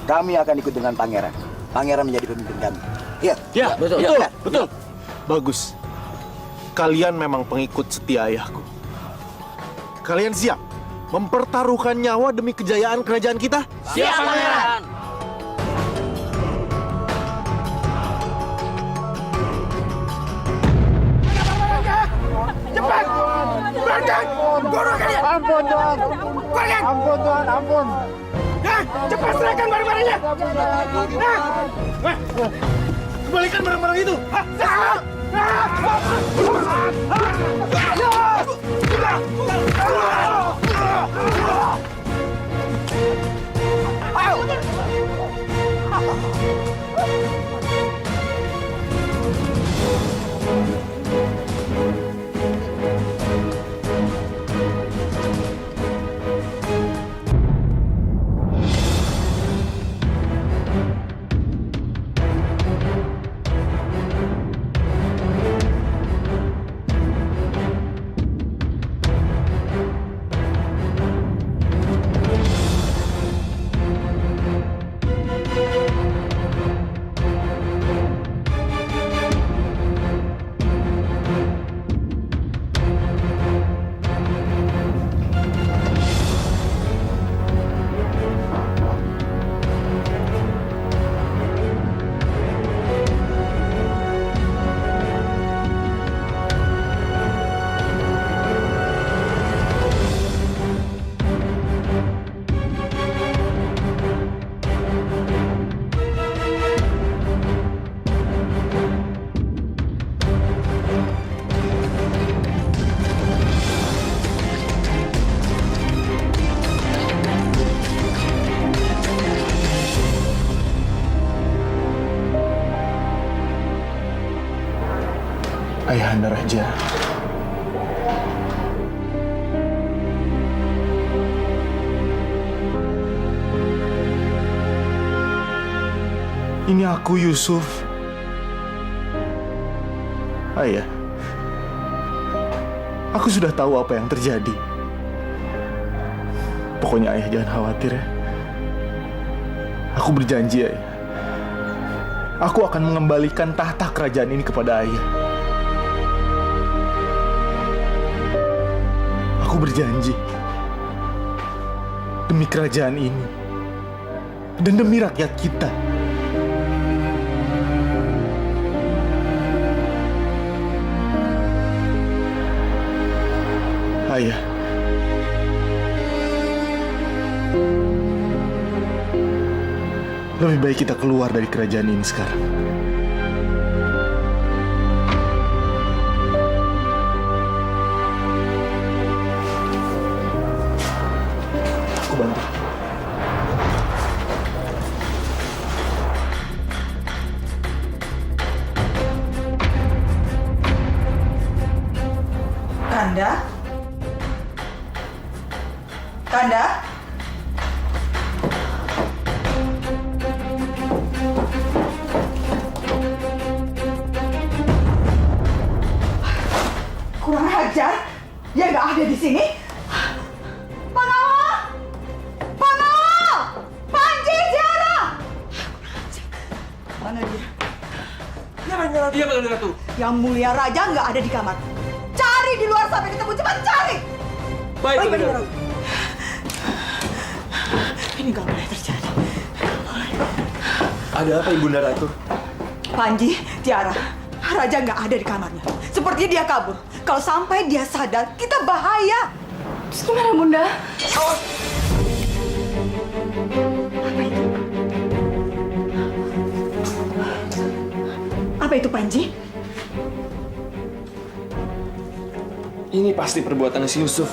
Kami akan ikut dengan pangeran. Pangeran menjadi pemimpin kami. Ya, betul. Betul. Bagus. Kalian memang pengikut setia ayahku. Kalian siap mempertaruhkan nyawa demi kejayaan kerajaan kita? Siap, Pangeran. Cepat! Keluarkan! Bunuh kalian! Ampun, Tuhan! Keluarkan! Ampun, Tuhan, ampun! Cepat serahkan barang-barangnya! Kembalikan barang-barang itu! Raja. Ini aku, Yusuf. Ayah, aku sudah tahu apa yang terjadi. Pokoknya ayah jangan khawatir ya. Aku berjanji, ayah. Aku akan mengembalikan tahta kerajaan ini kepada ayah. Aku berjanji. Demi kerajaan ini. Dan demi rakyat kita. Ayah. Lebih baik kita keluar dari kerajaan ini sekarang. Aku bantu. Kanda? Kanda? Kurang ajar. Dia nggak ada di sini. Panawa! Panawa! Panji, Tiara! Mana dia? Iya, Bang Ratu. Yang mulia raja nggak ada di kamar. Cari di luar sampai ketemu, cepat cari! Baik, Bang Bunda. Ratu. Ini nggak boleh terjadi. Ada apa, Ibunda Ratu? Panji, Tiara, raja nggak ada di kamarnya. Sepertinya dia kabur. Kalau sampai dia sadar, kita bahaya. Terus gimana, Bunda? Apa itu, Panji? Ini pasti perbuatan si Yusuf.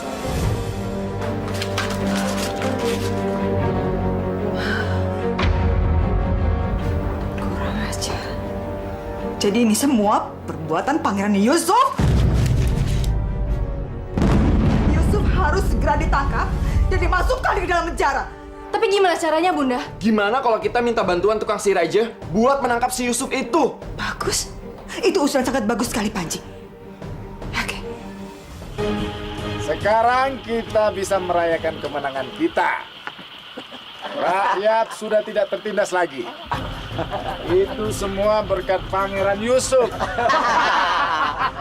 Kurang ajar. Jadi ini semua perbuatan Pangeran Yusuf. Yusuf harus segera ditangkap dan dimasukkan ke dalam penjara. Tapi gimana caranya, Bunda? Gimana kalau kita minta bantuan tukang sihir aja buat menangkap si Yusuf itu? Bagus. Itu usulan sangat bagus sekali, Panji. Sekarang kita bisa merayakan kemenangan kita. Rakyat sudah tidak tertindas lagi. Itu semua berkat Pangeran Yusuf.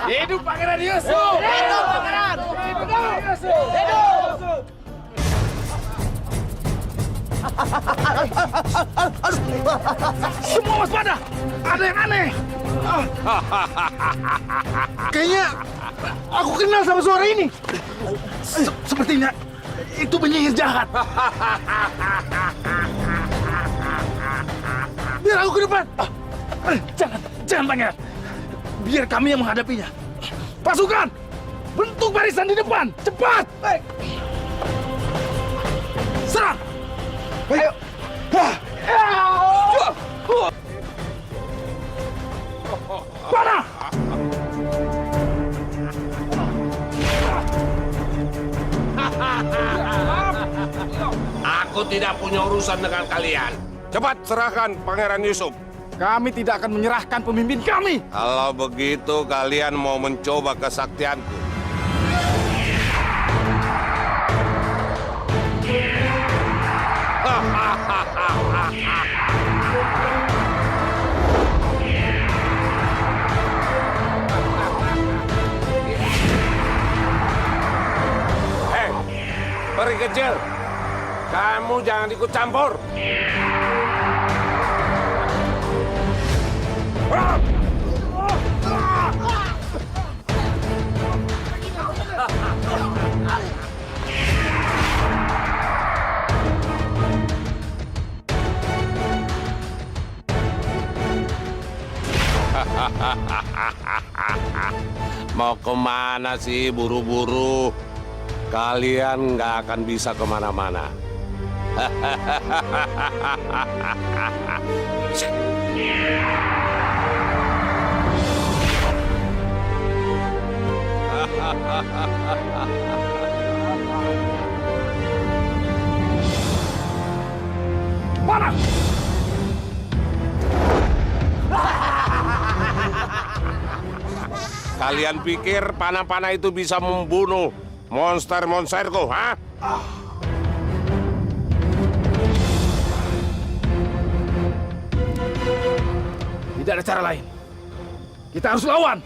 Hidup Pangeran Yusuf! Hidup Pangeran! Hidup Yusuf! Hidup! Semua waspada! Ada yang aneh! Kayaknya aku kenal sama suara ini. Sepertinya itu penyihir jahat. Biar aku ke depan. Jangan Pangeran. Biar kami yang menghadapinya. Pasukan, bentuk barisan di depan. Cepat. Serang. Ayo. Panah. Aku tidak punya urusan dengan kalian. Cepat serahkan Pangeran Yusuf. Kami tidak akan menyerahkan pemimpin kami. Kalau begitu kalian mau mencoba kesaktianku. Hei, peri kecil. Kamu jangan ikut campur. Mau kemana sih buru-buru? Kalian nggak akan bisa kemana-mana. Mana? Kalian pikir panah-panah itu bisa membunuh monster-monsterku, ha? Tidak ada cara lain. Kita harus lawan.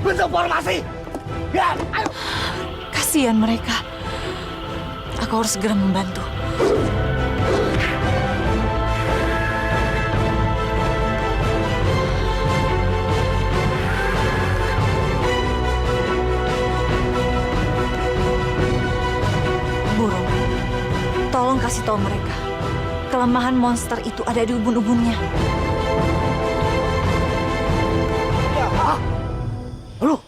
Bentuk formasi. Ya, ayo. Kasihan mereka. Aku harus segera membantu. Burung, tolong kasih tahu mereka. Kelemahan monster itu ada di ubun-ubunnya. Halo.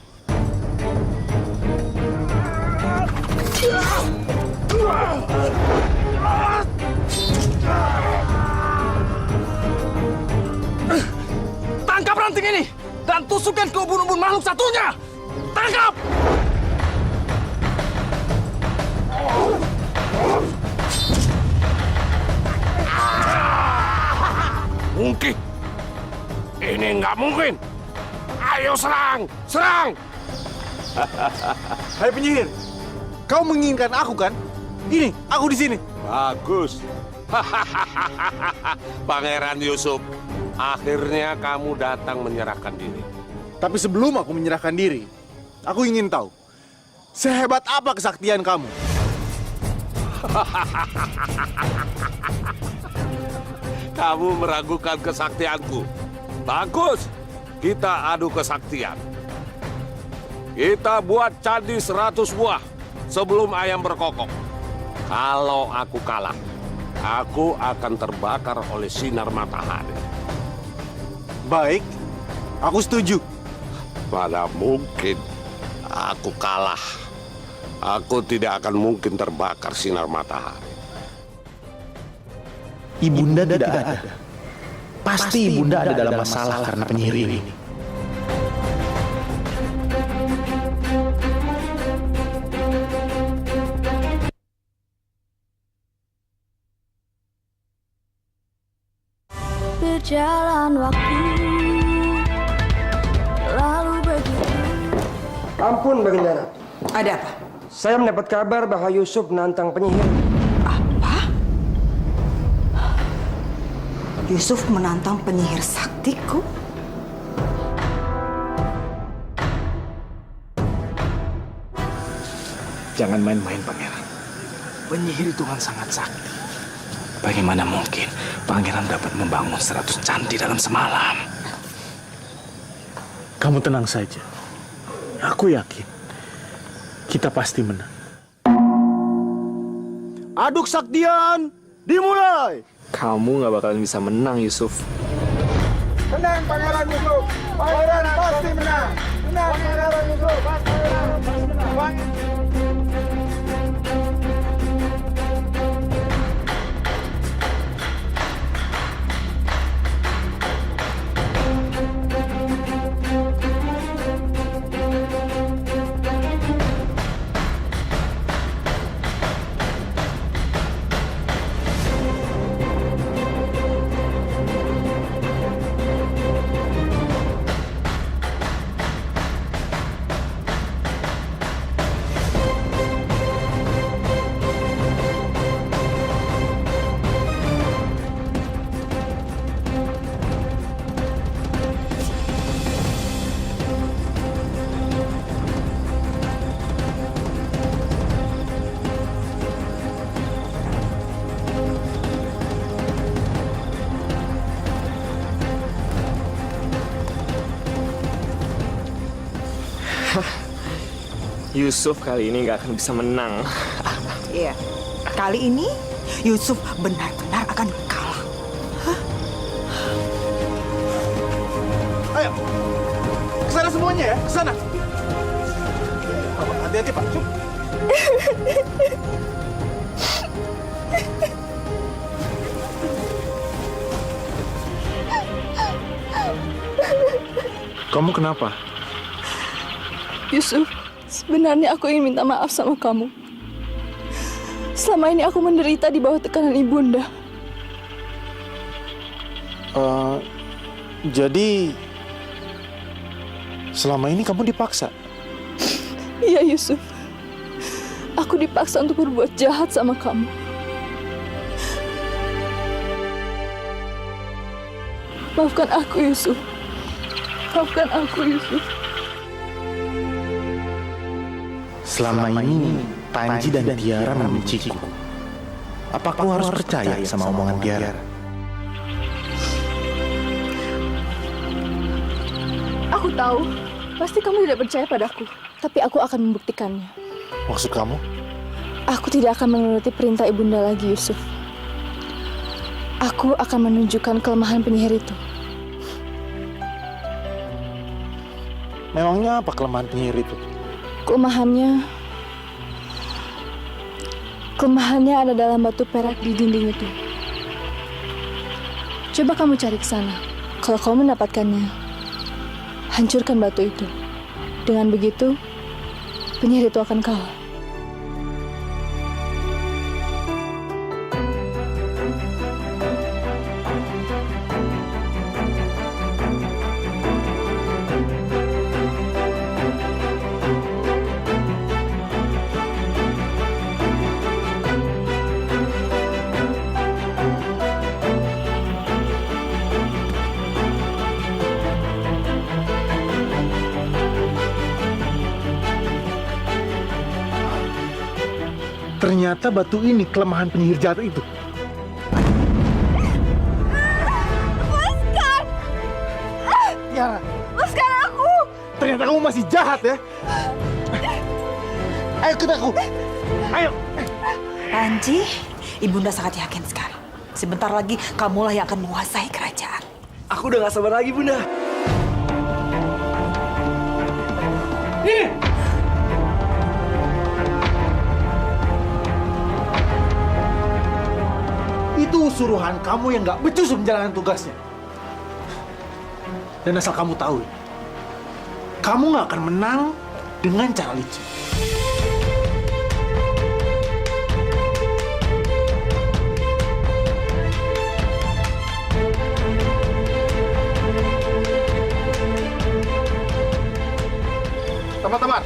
Tangkap ranting ini dan tusukkan ke ubun-ubun makhluk satunya. Tangkap! Mungkin. Ini nggak mungkin. Ayo serang! Serang! Hai penyihir, kau menginginkan aku kan? Ini, aku di sini. Bagus. Pangeran Yusuf, akhirnya kamu datang menyerahkan diri. Tapi sebelum aku menyerahkan diri, aku ingin tahu, sehebat apa kesaktian kamu? Kamu meragukan kesaktianku. Bagus, kita adu kesaktian. Kita buat candi 100 buah sebelum ayam berkokok. Kalau aku kalah, aku akan terbakar oleh sinar matahari. Baik, aku setuju. Mana mungkin aku kalah. Aku tidak akan mungkin terbakar sinar matahari. Ibunda tidak ada. Pasti Ibunda ada dalam masalah karena penyihir ini. Berjalan waktu lalu begitu. Ampun, Baginda Ratu. Ada apa? Saya mendapat kabar bahwa Yusuf menantang penyihir. Apa? Yusuf menantang penyihir saktiku? Jangan main-main, Pangeran. Penyihir itu kan sangat sakti. Bagaimana mungkin Pangeran dapat membangun 100 candi dalam semalam? Kamu tenang saja. Aku yakin kita pasti menang. Adu kesaktian dimulai. Kamu nggak bakalan bisa menang, Yusuf. Menang Pangeran Yusuf. Pangeran pasti menang. Menang Pangeran Yusuf. Pangeran pasti menang. Yusuf kali ini nggak akan bisa menang. Iya, kali ini Yusuf benar-benar akan kalah. Hah? semuanya ya, ke sana. Hati-hati, Pak. Kamu kenapa? Yusuf, sebenarnya aku ingin minta maaf sama kamu. Selama ini aku menderita di bawah tekanan ibunda. Jadi selama ini kamu dipaksa? Iya Yusuf, aku dipaksa untuk berbuat jahat sama kamu. Maafkan aku Yusuf. Maafkan aku Yusuf. Selama ini Panji dan Tiara membenciku. Apa aku harus percaya sama omongan Tiara? Aku tahu, pasti kamu tidak percaya padaku. Tapi aku akan membuktikannya. Maksud kamu? Aku tidak akan menuruti perintah ibunda lagi, Yusuf. Aku akan menunjukkan kelemahan penyihir itu. Memangnya apa kelemahan penyihir itu? Kelemahannya ada dalam batu perak di dinding itu. Coba kamu cari ke sana. Kalau kamu mendapatkannya, hancurkan batu itu. Dengan begitu, penyihir itu akan kalah. Ternyata batu ini kelemahan penyihir jahat itu. Lepaskan! Tiara, Lepaskan aku! ternyata kamu masih jahat ya. Ayo ikut aku. Ayo. Panji, ibunda sangat yakin sekali. Sebentar lagi kamulah yang akan menguasai kerajaan. Aku udah gak sabar lagi, Bunda. Ini. Itu suruhan kamu yang gak becus menjalankan tugasnya. Dan asal kamu tahu, kamu gak akan menang dengan cara licik. Teman-teman,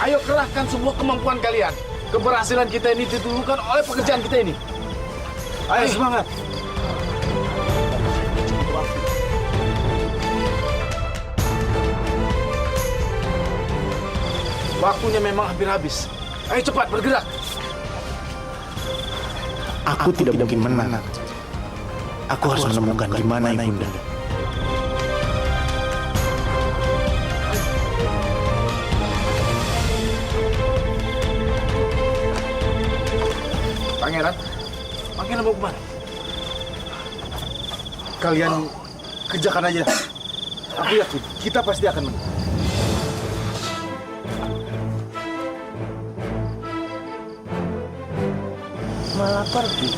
ayo kerahkan semua kemampuan kalian. Keberhasilan kita ini ditentukan oleh pekerjaan kita ini. Ayo semangat. Waktunya memang hampir habis. Ayo cepat bergerak. Aku tidak mungkin menang. Aku harus menemukan di mana ibunda. Pangeran, Pangeran mau kemana? Kalian kerjakan aja. Aku yakin kita pasti akan menang. Malah pergi.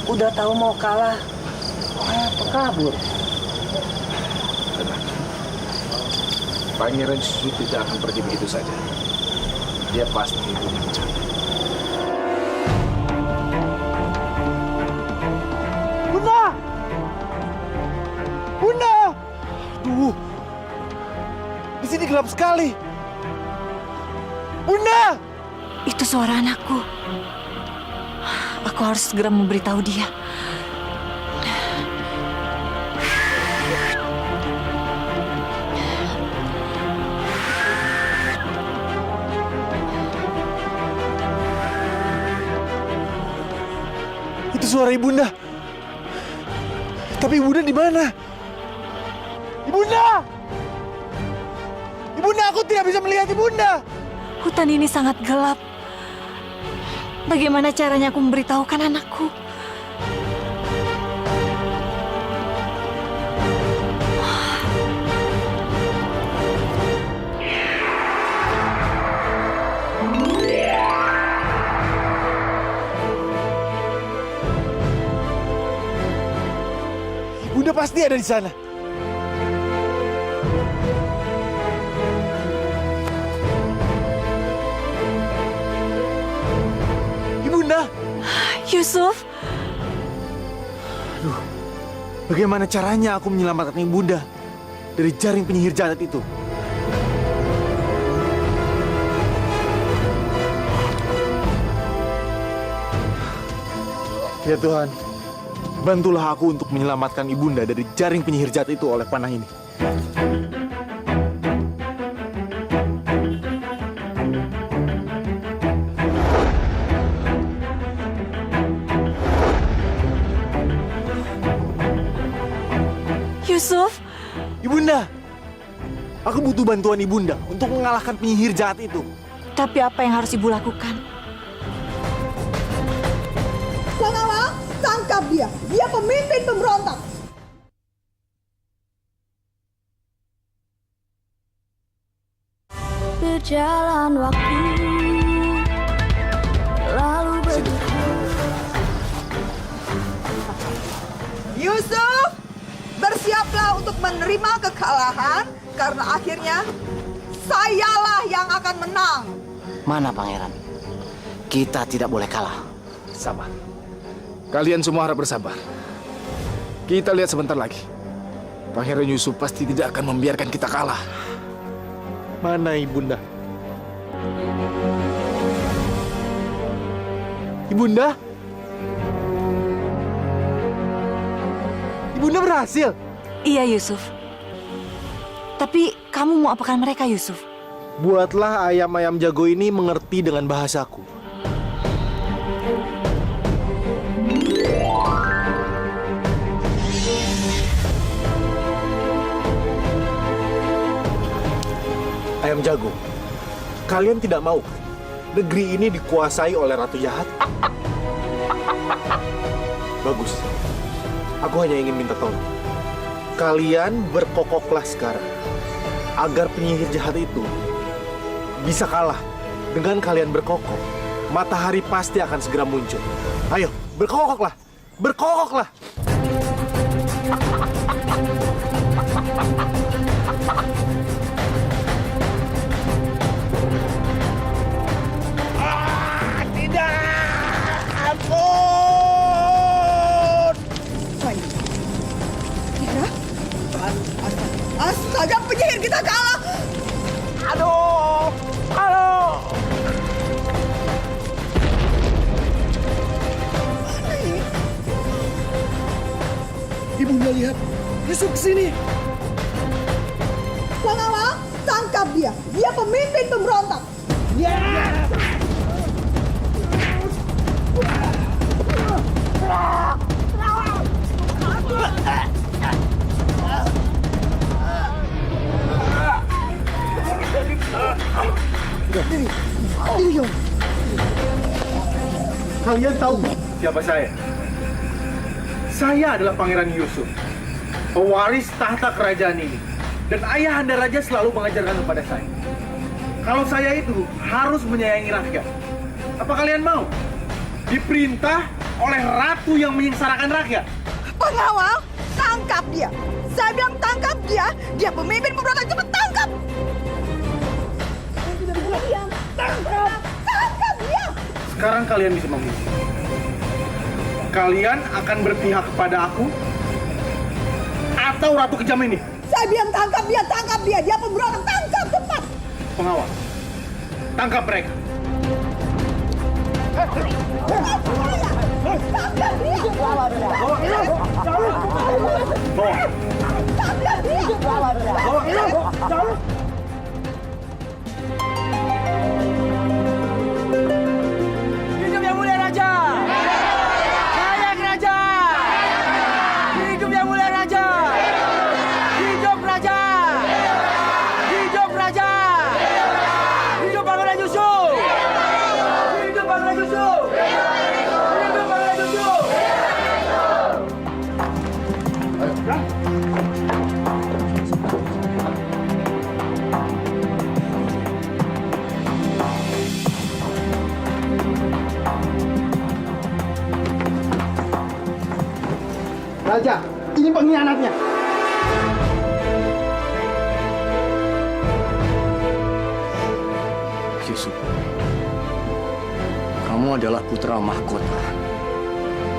Udah tahu mau kalah, kabur. Pangeran Susu tidak akan pergi begitu saja. Dia pasti punya rencana. Bunda! Bunda! Aduh. Di sini gelap sekali. Bunda! Itu suara anakku. Aku harus segera memberitahu dia. Itu suara ibunda. Tapi ibunda di mana? Ibunda! Ibunda, aku tidak bisa melihat ibunda. Hutan ini sangat gelap. Bagaimana caranya aku memberitahukan anakku? Bunda pasti ada di sana. Ibunda. Yusuf. Aduh, bagaimana caranya aku menyelamatkan Ibunda dari jaring penyihir jahat itu? Ya Tuhan, bantulah aku untuk menyelamatkan Ibunda dari jaring penyihir jahat itu oleh panah ini. Yusuf. Ibunda, aku butuh bantuan Ibunda untuk mengalahkan penyihir jahat itu. Tapi apa yang harus ibu lakukan? Pengawal, tangkap dia. Dia pemimpin pemberontak. Berjalan waktu lalu Yusuf, bersiaplah untuk menerima kekalahan karena akhirnya sayalah yang akan menang. Mana pangeran? Kita tidak boleh kalah. Sabar. Kalian semua harap bersabar. Kita lihat sebentar lagi. Pangeran Yusuf pasti tidak akan membiarkan kita kalah. Mana Ibunda? Ibunda? Ibunda berhasil? Iya, Yusuf. Tapi kamu mau apakan mereka, Yusuf? Buatlah ayam-ayam jago ini mengerti dengan bahasaku. Ayam jago, kalian tidak mau negeri ini dikuasai oleh ratu jahat? Bagus. Aku hanya ingin minta tolong. Kalian berkokoklah sekarang agar penyihir jahat itu bisa kalah. Dengan kalian berkokok, matahari pasti akan segera muncul. Ayo, berkokoklah. Berkokoklah. Astaga, penyihir kita kalah. Aduh, aduh. Mana ini? Ibunda lihat, Yusuf kesini. Pengawal, tangkap dia. Dia pemimpin pemberontak. Ya. Kalian tahu siapa saya? Saya adalah Pangeran Yusuf, pewaris tahta kerajaan ini. Dan ayahanda raja selalu mengajarkan kepada saya, kalau saya itu harus menyayangi rakyat. Apa kalian mau diperintah oleh ratu yang menyengsarakan rakyat? Pengawal, tangkap dia. Saya bilang tangkap dia. Dia pemimpin pemberontak. Cepat tangkap. Tangkap. Tangkap dia. Sekarang kalian bisa memilih. Kalian akan berpihak kepada aku atau ratu kejam ini? Saya bilang tangkap dia. Tangkap dia. Dia pemberontak. Tangkap cepat. Pengawal, tangkap mereka. Tangkap dia. Bawa. Tangkap dia. Hidup yang mulia raja. Jaya kerajaan. Hidup yang mulia raja. Hidup raja. Hidup raja. Hidup Pangeran Yusuf. Hidup Pangeran Yusuf. Hidup Pangeran Yusuf. Raja, Ini pengkhianatnya. Yusuf, kamu adalah putra mahkota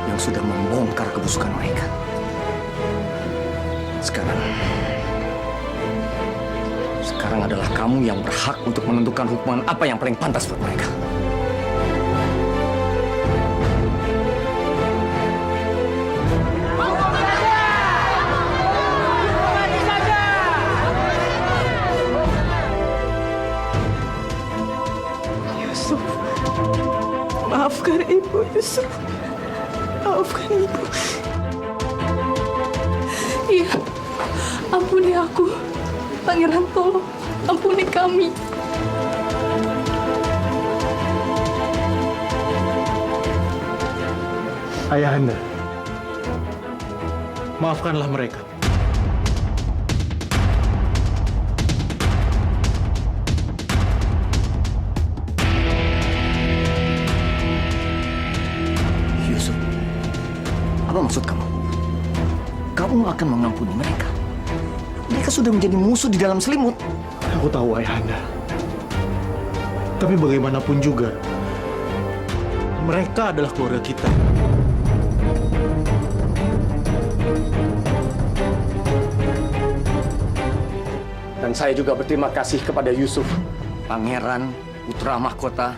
yang sudah membongkar kebusukan mereka. Sekarang adalah kamu yang berhak untuk menentukan hukuman apa yang paling pantas buat mereka. Yusuf, maafkan ibu, Yusuf. Maafkan ibu. Iya, ampuni aku. Pangeran, tolong ampuni kami. Ayahanda, maafkanlah mereka. Yusuf, apa maksud kamu? Kamu akan mengampuni mereka? Mereka sudah menjadi musuh di dalam selimut. Aku tahu, Ayahanda. Tapi bagaimanapun juga, mereka adalah keluarga kita. Dan saya juga berterima kasih kepada Yusuf, pangeran putra mahkota.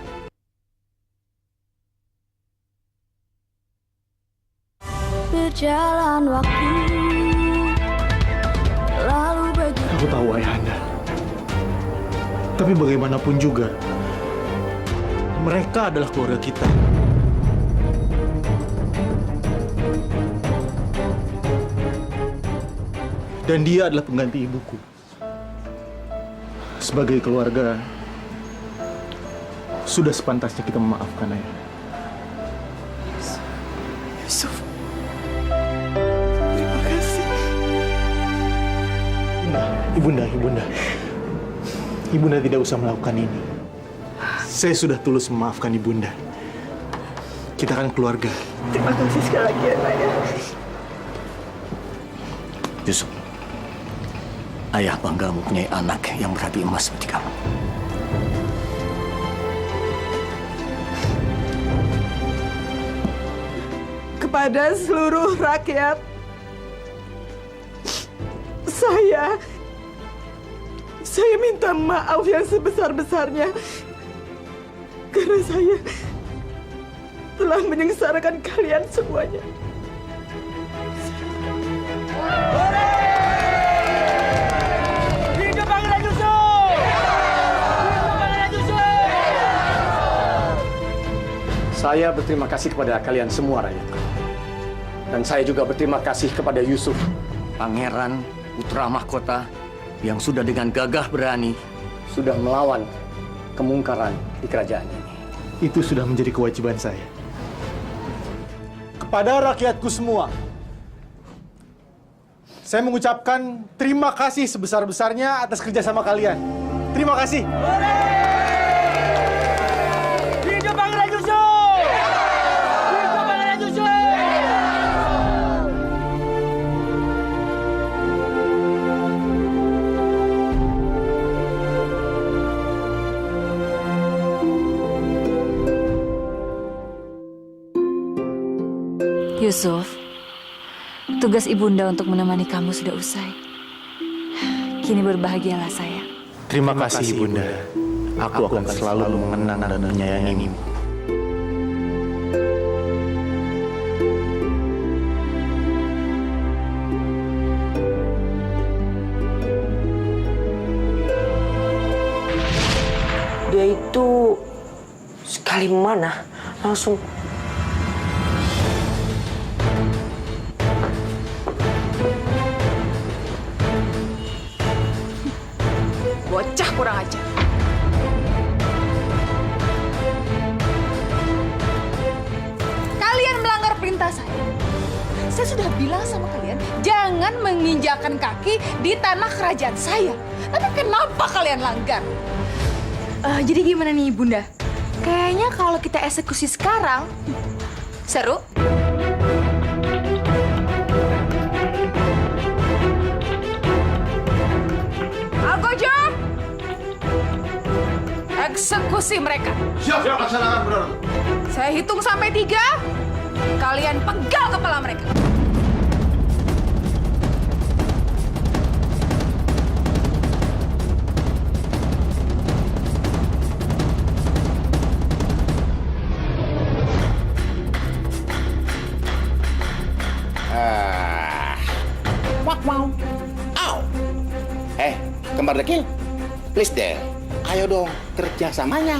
Berjalan waktu, lalu begitu. Aku tahu, Ayahanda. Tapi bagaimanapun juga, mereka adalah keluarga kita. Dan dia adalah pengganti ibuku. Sebagai keluarga, sudah sepantasnya kita memaafkan ayah. Yusuf, terima kasih. Ibunda. Ibunda tidak usah melakukan ini. Saya sudah tulus memaafkan Ibunda. Kita kan keluarga. Terima kasih sekali lagi ya, Ayah. Yusuf, ayah bangga mempunyai anak yang berhati emas seperti kamu. Kepada seluruh rakyat, saya minta maaf yang sebesar-besarnya karena saya telah menyengsarakan kalian semuanya. Hidup Pangeran Yusuf! Hidup Pangeran Yusuf! Saya berterima kasih kepada kalian semua rakyat. Dan saya juga berterima kasih kepada Yusuf, pangeran putra mahkota yang sudah dengan gagah berani sudah melawan kemungkaran di kerajaan ini. Itu sudah menjadi kewajiban saya. Kepada rakyatku semua, saya mengucapkan terima kasih sebesar-besarnya atas kerjasama kalian. Terima kasih. Hidup Pangeran Yusuf! Hidup Pangeran Yusuf! Yusuf, tugas ibunda untuk menemani kamu sudah usai. Kini berbahagialah sayang. Terima kasih, Ibunda. Aku akan selalu mengenang dan menyayangimu. Dia itu sekali mana langsung Bocah kurang ajar. Kalian melanggar perintah saya. Saya sudah bilang sama kalian, jangan menginjakan kaki di tanah kerajaan saya. Tapi kenapa kalian langgar? Jadi gimana nih, Bunda? Kayaknya kalau kita eksekusi sekarang, seru. eksekusi mereka. Siap, laksanakan, Bunda Ratu. Saya hitung sampai 3, kalian penggal kepala mereka. Wow. Au. Kembar dekil. Please deh. Ayo dong, kerjasamanya.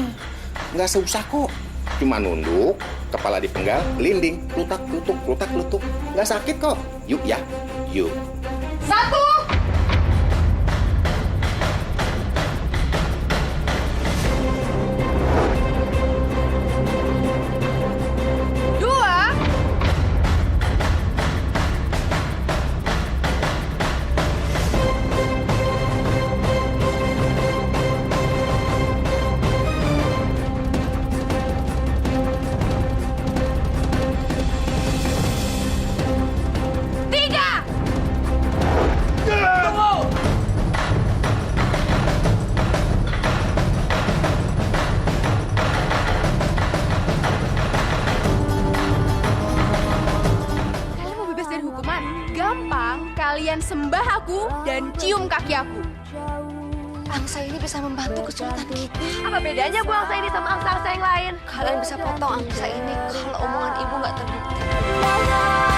Nggak susah kok. Cuma nunduk, kepala dipenggal, linding, lutak, lutuk, lutak, lutuk. Nggak sakit kok. Yuk ya, yuk. 1. Kalian sembah aku dan cium kaki aku. Angsa ini bisa membantu kesulitan kita. Apa bedanya Bu angsa ini sama angsa-angsa yang lain? Kalian bisa potong angsa ini kalau omongan ibu nggak terbukti.